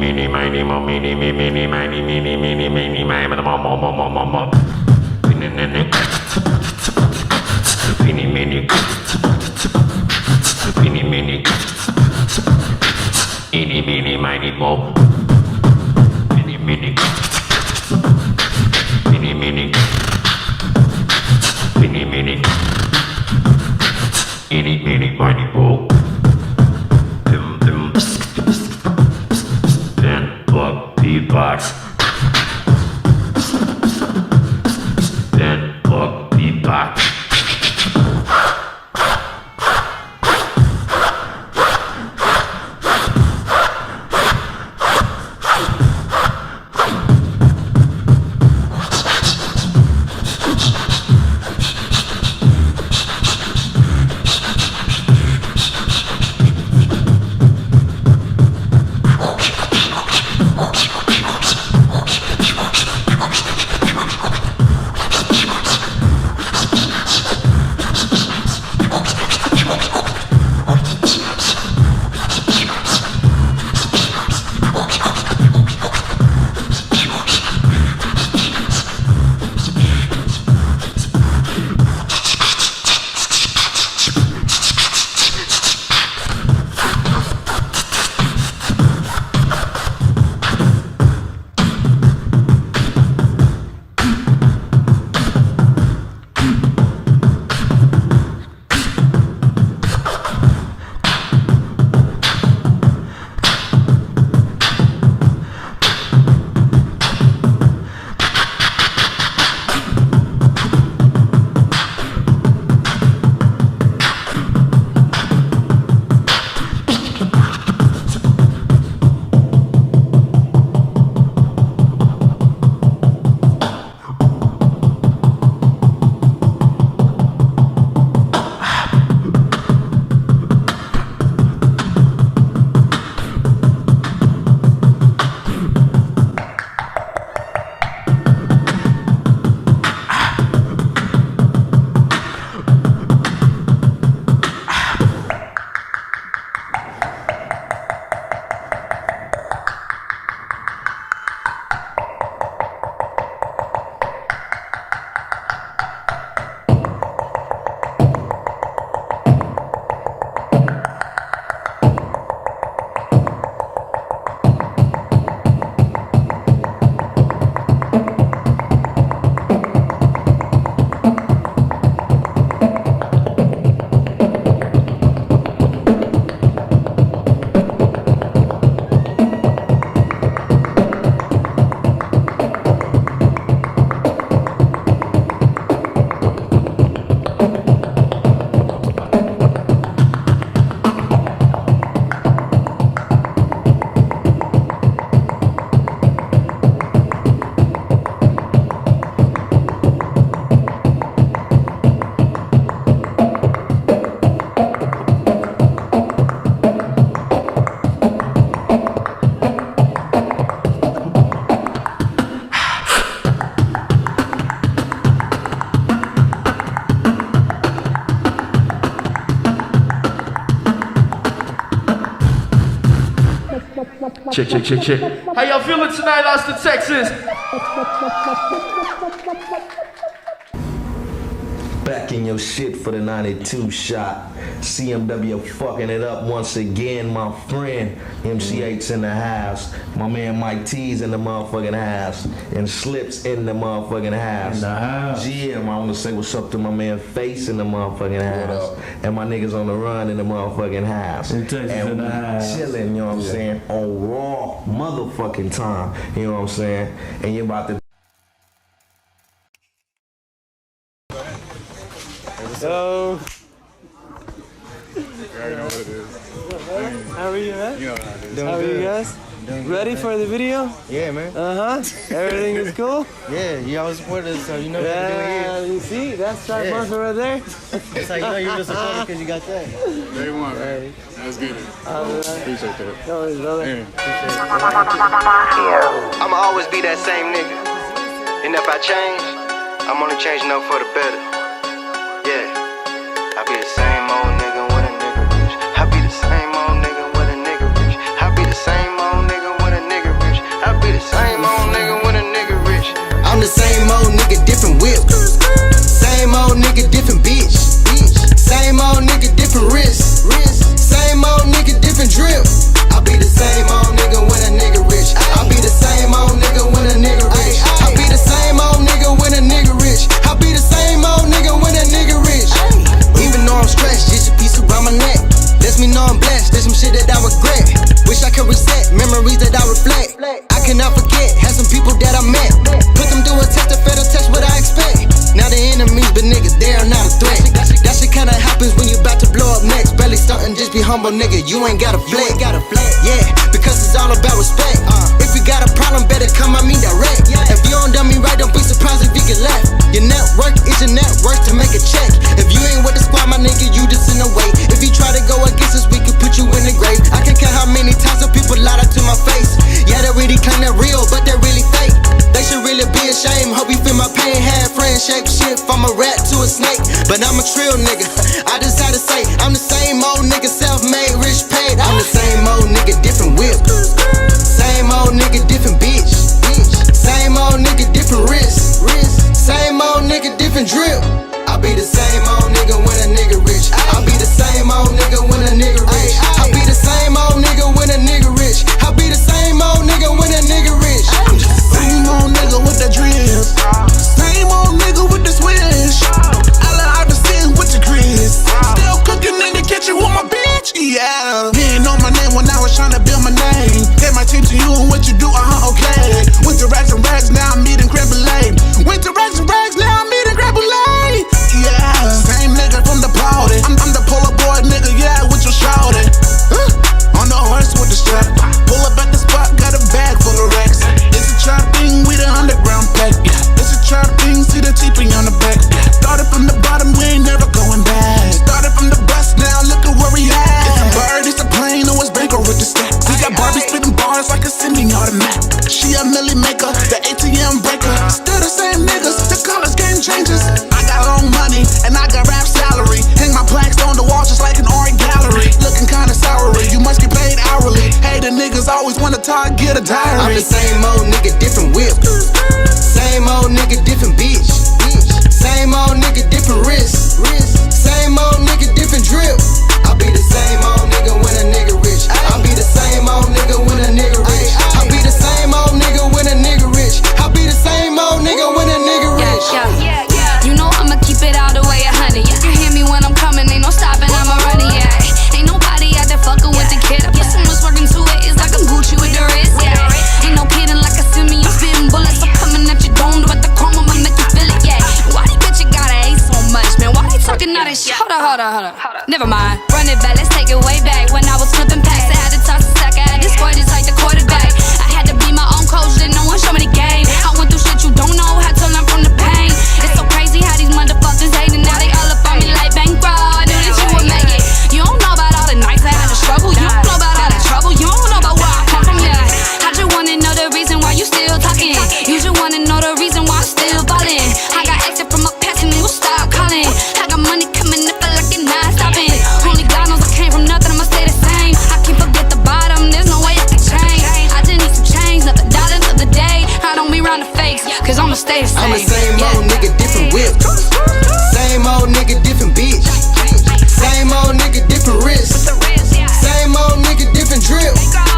Speaker 4: mini, miny, mo, mini, mini, mini, miny, mini, mini, mini, miny, mo, mo, mo, mo, mo, mo. Mini, mini, mini, mini, mini, mini, mini, mini, miny, mo. Mini, mini, mini, mini, mini, mini, mini, mini, miny, mo. BEATBOX. Then book BEATBOX.
Speaker 22: Check. How y'all feeling tonight, Austin, Texas?
Speaker 23: Back in your shit for the 92 shot. CMW fucking it up once again, my friend. MC8's in the house. My man Mike T's in the motherfucking house. And Slips in the motherfucking house.
Speaker 22: In the house.
Speaker 23: Yeah, I want to say what's up to my man Face in the motherfucking house. And my niggas on the run in the motherfucking house.
Speaker 22: In Texas,
Speaker 23: and
Speaker 22: in the house.
Speaker 23: Chilling, you know what I'm saying? On raw motherfucking time. You know what I'm saying? And you're about to
Speaker 24: So,
Speaker 25: You already know what it is.
Speaker 24: how are you, man?
Speaker 25: You know how it is.
Speaker 24: How are you guys? Ready for the video?
Speaker 25: Yeah, man.
Speaker 24: Everything is cool?
Speaker 25: Yeah, you always support us, so you know what to do
Speaker 24: Yeah, you see? That's Track
Speaker 25: Yeah.
Speaker 24: Marshall right there.
Speaker 25: That's how you know you're the supporter because you got that. Day one, man. Let's get it. Appreciate that.
Speaker 24: No worries, brother.
Speaker 26: I'ma always be that same nigga. And if I change, I'm only changing up for the better. Yeah. I be the same old nigga with a nigga rich. I be the same old nigga with a nigga rich. I be the same old nigga with a nigga humble, nigga, you ain't gotta flex. Yeah, because it's all about respect. If you got a problem, better come at me direct. If you don't do me right, don't be surprised if you get left. Your network is your net worth to make a check. If you ain't with the squad, my nigga, you just in the way. If you try to go against us, we could put you in the grave. I can count how many times some people lied up to my face. Yeah, they really claim they're real, but they're really fake. They should really be ashamed. Hope you feel my pain. Had friends shape shit from a rat to a snake. But I'm a trill nigga. I just had to say, I'm the same old nigga, self-made, rich paid. I'm the same old nigga, different whip. Same old nigga, different bitch. Same old nigga, different wrist. Same old nigga, different drip. I be the same old nigga when a nigga rich. I be the same old nigga when a nigga rich. I be the same old nigga when a nigga rich. I be the same old nigga when a nigga rich.
Speaker 7: Same old nigga with the drip. Same old nigga with the swish. I love how to sit with the Chris. Still cooking in the kitchen with my bitch. Yeah. Didn't know my name when I was trying to build my name. Gave my team to you and what you do, okay. Went to racks and rags, now I'm eating creme brulee. Went to racks and rags, now I'm eating creme brulee. Yeah. Same nigga from the party. I'm the polar boy nigga, yeah, with your shouty. On the horse with the strap. Pull up at the spot, got a bag full of racks. It's a trap thing, we the underground pack. It's a trap thing, see the TP on the back. Started from the bottom, we ain't never going back. Started from the bus, now look at where we at. It's a bird, it's a plane, or it's bankroll with the stack. We got Barbie spitting bars like a semi-automatic. She a milli maker, the ATM breaker. Still the same niggas, the college game changes. I got long money, and I got rap salary. Hang my plaques on the wall just like an art gallery. Looking kinda soury, you must get paid hourly. Hey, the niggas always wanna get a diary.
Speaker 26: I'm the same old nigga, different whip. Same old nigga, different bitch. Same old nigga, different wrist. Same old nigga, different drip. I be the same old nigga when a nigga rich. I be the same old nigga when a nigga rich. I be the same old nigga when a nigga rich. I be the same old nigga when a nigga rich.
Speaker 8: You know I'ma keep it all the way 100. You can hear me when I'm coming, ain't no stopping, I'ma run it, yeah. Ain't nobody out there fucking with the kid. I put so much work into it, it's like I'm Gucci with the wrist, yeah. Ain't no kidding like a semi, I'm spitting bullets. I'm coming at your dome, but the chrome I'ma make you feel it, yeah. Why these bitches gotta hate so much, man? Why they talking all this shit? Hold up. Never mind, run it back, let's take it way back. When I was flipping packs, I had to toss a sack, I had to score just like the quarterback. I had to be my own coach, didn't no one show me the game. I went through shit you don't know, had to learn from the pain. It's so crazy how these motherfuckers hating, now they all up on me like bankroll. I knew that you would make it. You don't know about all the nights I had to struggle. You don't know about all the trouble. You don't know about where I come from, yeah. I just wanna know the reason why you still talking. You just wanna know the reason why I'm still falling. I got exit from my past and they will stop calling. I got money coming up like it's not stopping. Only God knows I came from nothing, I'ma stay the same. I can't forget the bottom, there's no way I can change. I just need some change, nothing dollars of the day. I don't be round the fakes, cause I'ma stay the same.
Speaker 26: I'm the same old nigga, different whip. Same old nigga, different bitch. Same old nigga, different wrist. Same old nigga, different drip.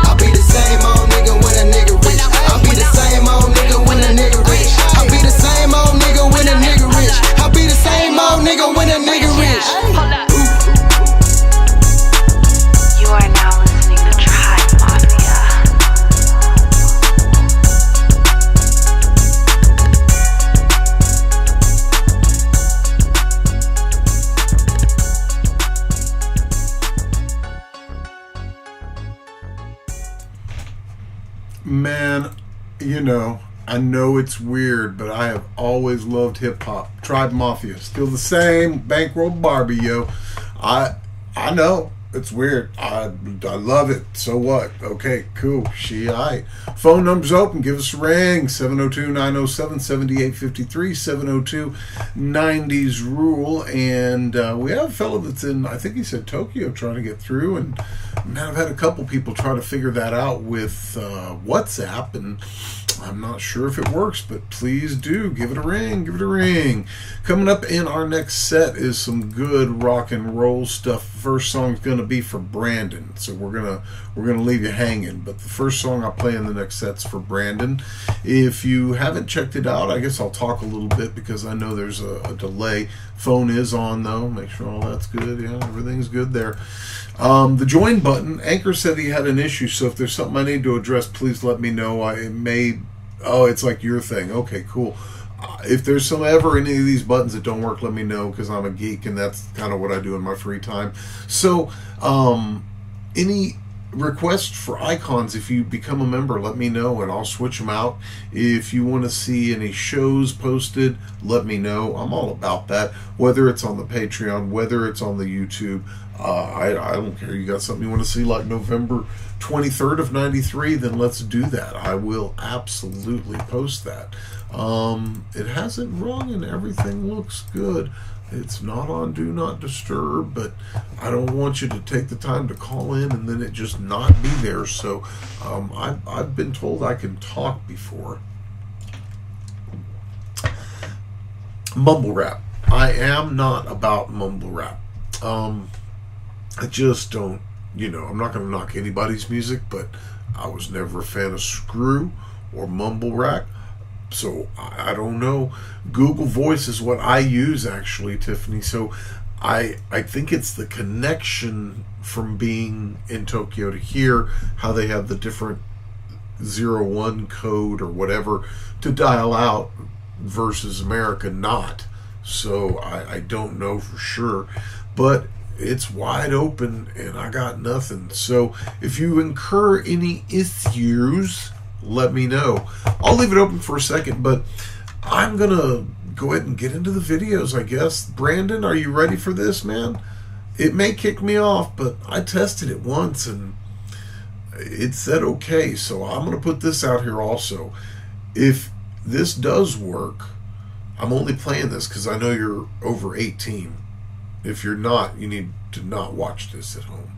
Speaker 26: I be the same old nigga when a nigga rich. I be the same old nigga when a nigga rich. I be the same old nigga when a nigga rich. I be the same old nigga when a nigga rich.
Speaker 9: You are now listening to Tribe Mafia.
Speaker 1: Man, you know, I know it's weird, but I have always loved hip hop. Tribe Mafia, still the same. Bankroll Barbie, yo. I know it's weird. I love it. So what? Okay, cool. Aight. Phone number's open. Give us a ring. 702-907-7853. 702-90s rule. And we have a fellow that's in, I think he said Tokyo, trying to get through. And man, I've had a couple people try to figure that out with WhatsApp, and I'm not sure if it works, but please do give it a ring. Give it a ring. Coming up in our next set is some good rock and roll stuff. First song's gonna be for Brandon, so we're gonna leave you hanging. But the first song I'll play in the next set's for Brandon. If you haven't checked it out, I guess I'll talk a little bit because I know there's a delay. Phone is on though. Make sure all that's good. Yeah, everything's good there. The join button. Anchor said he had an issue, so if there's something I need to address, please let me know. It may. Oh, it's like your thing. Okay, cool. if there's some ever any of these buttons that don't work, let me know, because I'm a geek and that's kind of what I do in my free time. So any requests for icons, if you become a member, let me know and I'll switch them out. If you want to see any shows posted, let me know. I'm all about that, whether it's on the Patreon, whether it's on the YouTube. I don't care. You got something you want to see like November 23rd of 93, then let's do that. I will absolutely post that. It hasn't rung and everything looks good. It's not on Do Not Disturb, but I don't want you to take the time to call in and then it just not be there. So I've been told I can talk before. Mumble rap. I am not about mumble rap. I just don't, I'm not going to knock anybody's music, but I was never a fan of CRUE or mumble rap. So I don't know. Google Voice is what I use, actually, Tiffany. So I think it's the connection from being in Tokyo to here, how they have the different 01 code or whatever to dial out versus America not. So I don't know for sure, but it's wide open and I got nothing. So if you incur any issues, let me know. I'll leave it open for a second, but I'm gonna go ahead and get into the videos, I guess. Brandon, are you ready for this, man? It may kick me off, but I tested it once and it said okay, so I'm gonna put this out here also. If this does work, I'm only playing this because I know you're over 18. If you're not, you need to not watch this at home.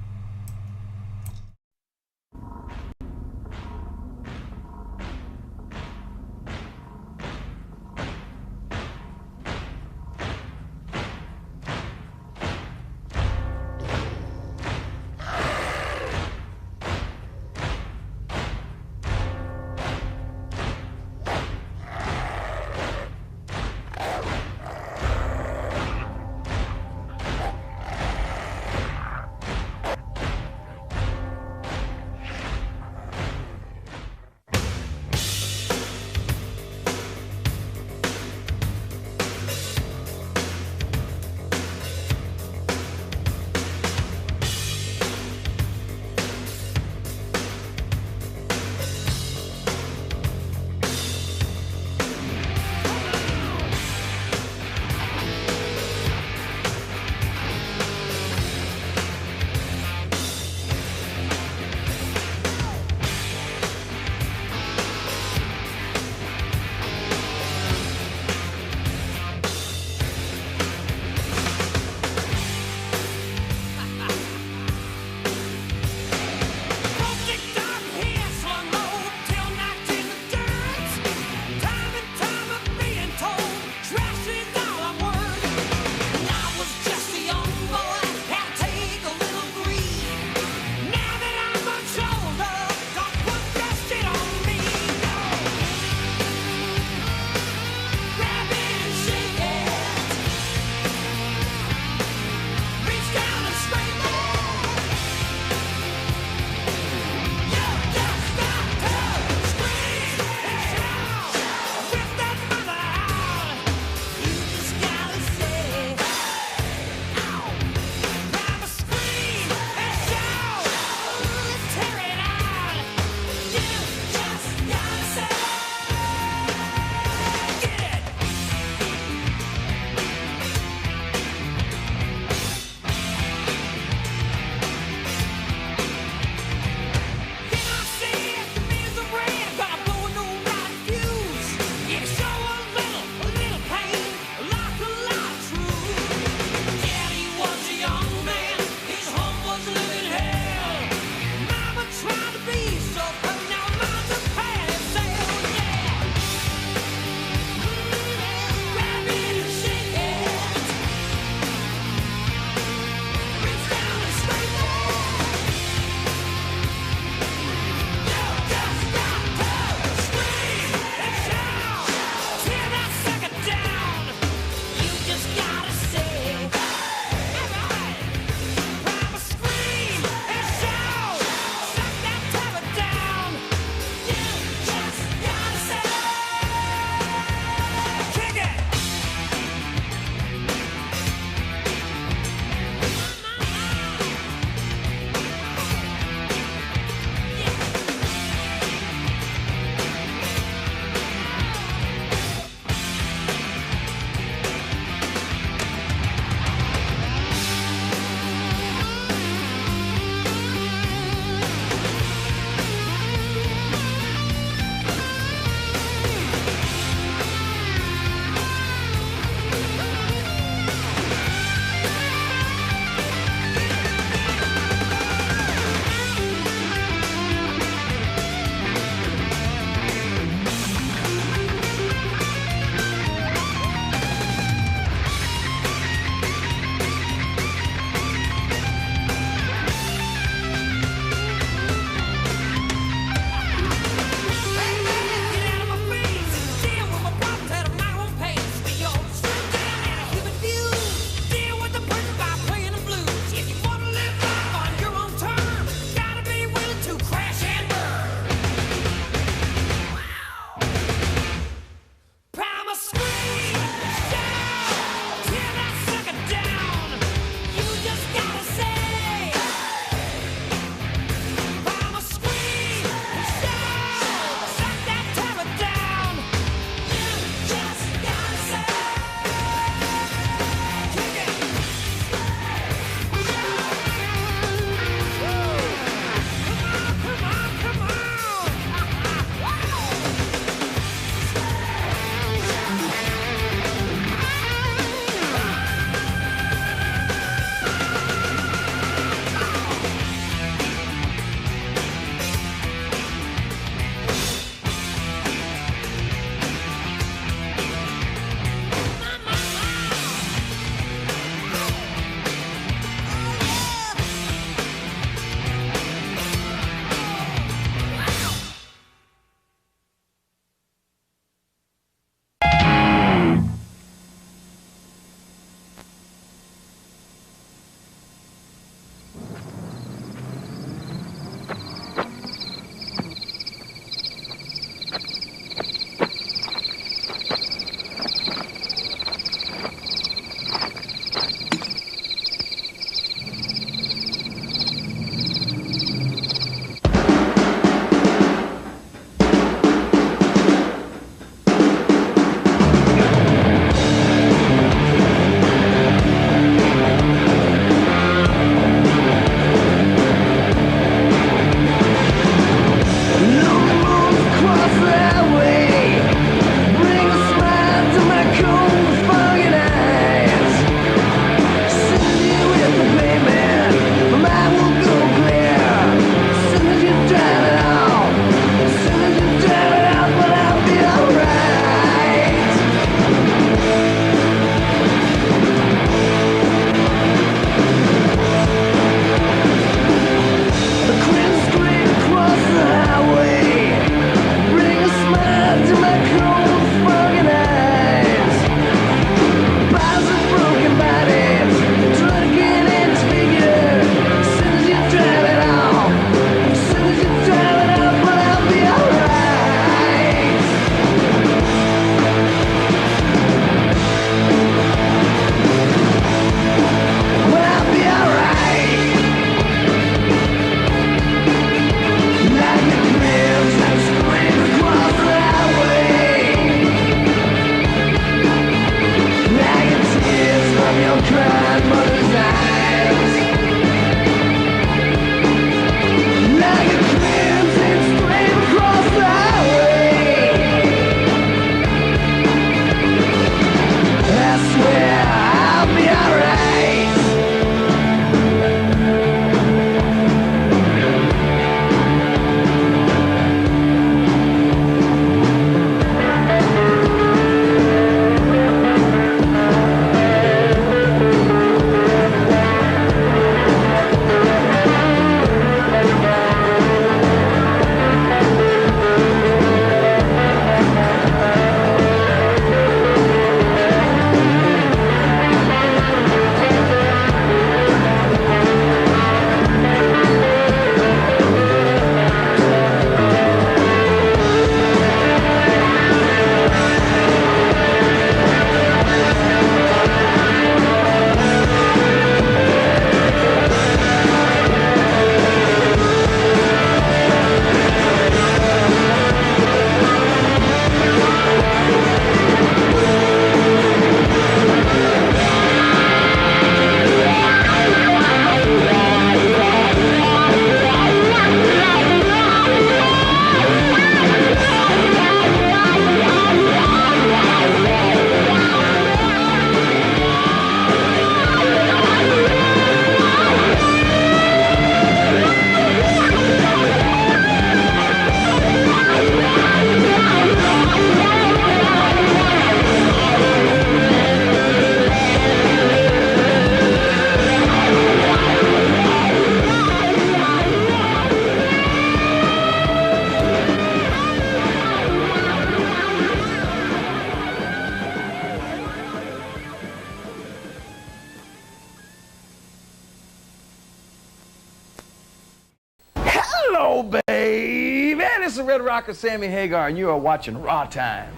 Speaker 10: This is Red Rocker Sammy Hagar, and you are watching Raw Time.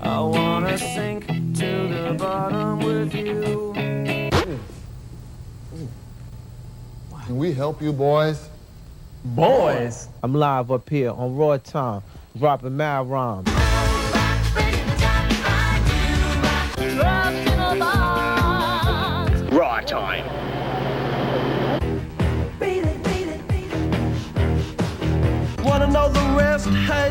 Speaker 6: I wanna sink to the bottom with you.
Speaker 11: Can we help you, boys?
Speaker 10: Boys?
Speaker 12: I'm live up here on Raw Time, dropping mad rhymes.
Speaker 13: Raw Time.
Speaker 6: Wanna know the rest? Hey,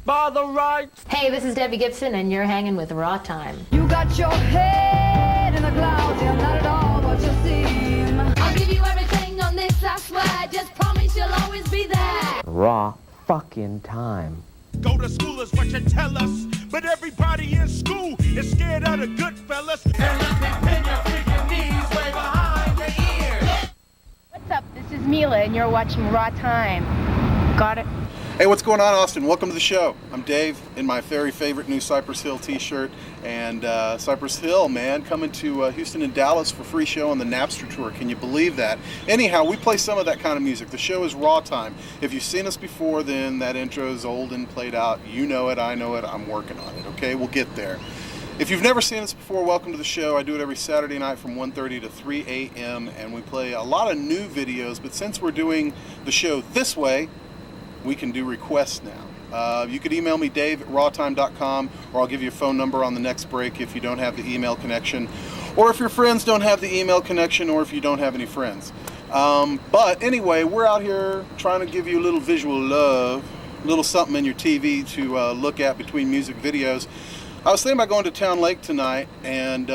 Speaker 6: by the rights.
Speaker 14: Hey, this is Debbie Gibson, and you're hanging with Raw Time.
Speaker 15: You got your head in the clouds, you're not at all what you seem.
Speaker 8: I'll give you everything on this, I swear. Just promise you'll always be there.
Speaker 12: Raw fucking Time.
Speaker 18: Go to school is what you tell us, but everybody in school is scared of the good fellas. And you can pin your freaking knees way behind your ears.
Speaker 14: What's up? This is Mila, and you're watching Raw Time. Got it?
Speaker 1: Hey, what's going on, Austin? Welcome to the show. I'm Dave in my very favorite new Cypress Hill t-shirt. And Cypress Hill, man, coming to Houston and Dallas for free show on the Napster tour. Can you believe that? Anyhow, we play some of that kind of music. The show is Raw Time. If you've seen us before, then that intro is old and played out. You know it, I know it, I'm working on it, okay? We'll get there. If you've never seen us before, welcome to the show. I do it every Saturday night from 1:30 to 3 a.m. and we play a lot of new videos, but since we're doing the show this way, we can do requests now. You could email me, dave@rawtime.com, or I'll give you a phone number on the next break if you don't have the email connection, or if your friends don't have the email connection, or if you don't have any friends. But anyway, we're out here trying to give you a little visual love, a little something in your TV to look at between music videos. I was thinking about going to Town Lake tonight and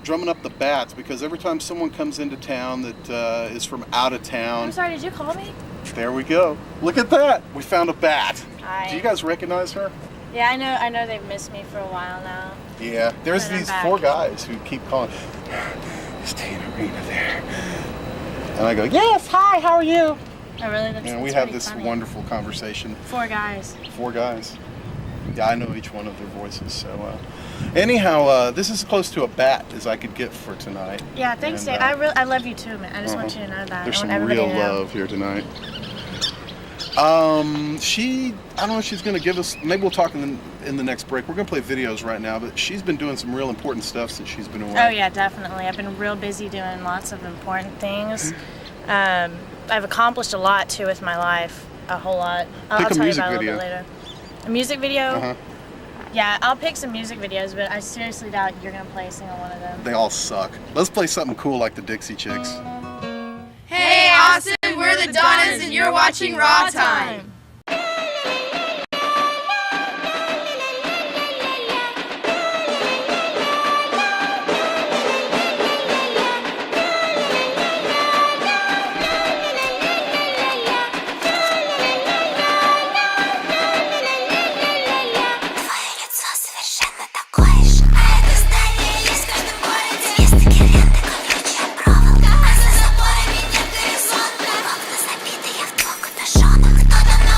Speaker 1: drumming up the bats, because every time someone comes into town that is from out of town...
Speaker 14: I'm sorry, did you call me?
Speaker 1: There we go. Look at that. We found a bat.
Speaker 14: Hi.
Speaker 1: Do you guys recognize her?
Speaker 14: Yeah, I know they've missed me for a while now.
Speaker 1: Yeah. There's
Speaker 14: But I'm
Speaker 1: these
Speaker 14: back.
Speaker 1: 4 guys who keep calling, stay in arena there. And I go, yes, hi, how are you?
Speaker 14: Oh, really? That's,
Speaker 1: And we have this wonderful conversation.
Speaker 14: 4 guys.
Speaker 1: 4 guys. Yeah, I know each one of their voices. So anyhow, this is as close to a bat as I could get for tonight.
Speaker 14: Yeah, thanks,
Speaker 1: And,
Speaker 14: Dave. I love you too, man. I just want you to know that.
Speaker 1: There's
Speaker 14: I
Speaker 1: some
Speaker 14: want everybody
Speaker 1: real
Speaker 14: to know.
Speaker 1: love here tonight. I don't know if she's going to give us, maybe we'll talk in the next break. We're going to play videos right now, but she's been doing some real important stuff since she's been away.
Speaker 14: Oh, yeah, definitely. I've been real busy doing lots of important things. I've accomplished a lot, too, with my life. A whole lot. I'll tell you about it a little bit later. A music video?
Speaker 1: Uh-huh.
Speaker 14: Yeah, I'll pick some music videos, but I seriously doubt you're going to play a single one of them.
Speaker 1: They all suck. Let's play something cool like the Dixie Chicks.
Speaker 27: Hey, Austin, we're the Donnas, and you're watching Raw Time.
Speaker 26: Кто-то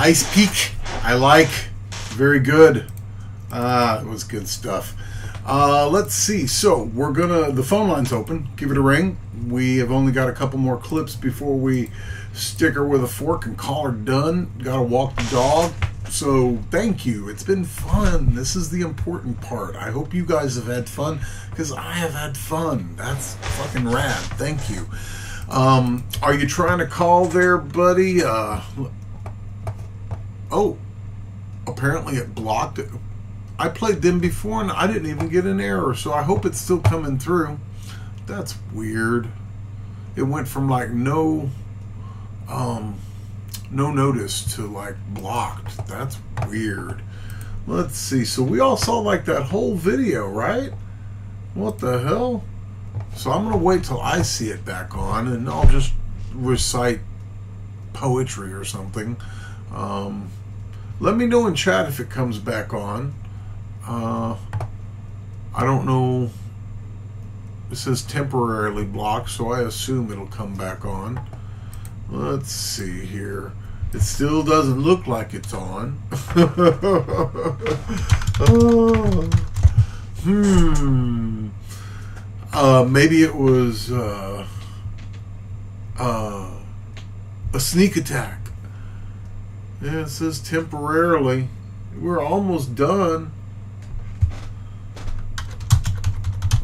Speaker 1: Ice Peak, I like. Very good. It was good stuff. Let's see. So we're gonna. The phone line's open. Give it a ring. We have only got a couple more clips before we stick her with a fork and call her done. Gotta walk the dog. So thank you. It's been fun. This is the important part. I hope you guys have had fun, because I have had fun. That's fucking rad. Thank you. Are you trying to call there, buddy? Oh, apparently it blocked it. I played them before and I didn't even get an error, so I hope it's still coming through. That's weird. It went from like no notice to like blocked. That's weird. Let's see. So we all saw like that whole video, right? What the hell? So I'm gonna wait till I see it back on, and I'll just recite poetry or something. Let me know in chat if it comes back on. I don't know. It says temporarily blocked, so I assume it'll come back on. Let's see here. It still doesn't look like it's on. Maybe it was a sneak attack. Yeah, it says temporarily. We're almost done.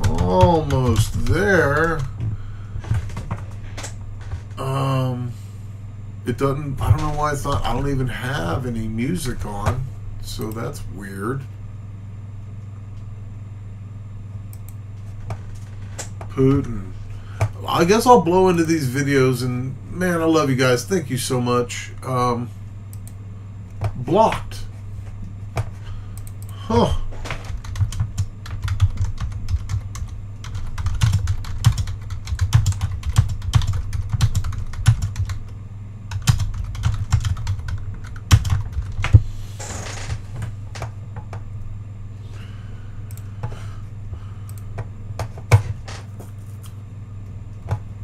Speaker 1: Almost there. It doesn't, I don't know why it's not, I don't even have any music on, so that's weird. Putin. I guess I'll blow into these videos, and man, I love you guys. Thank you so much. Blocked. Huh.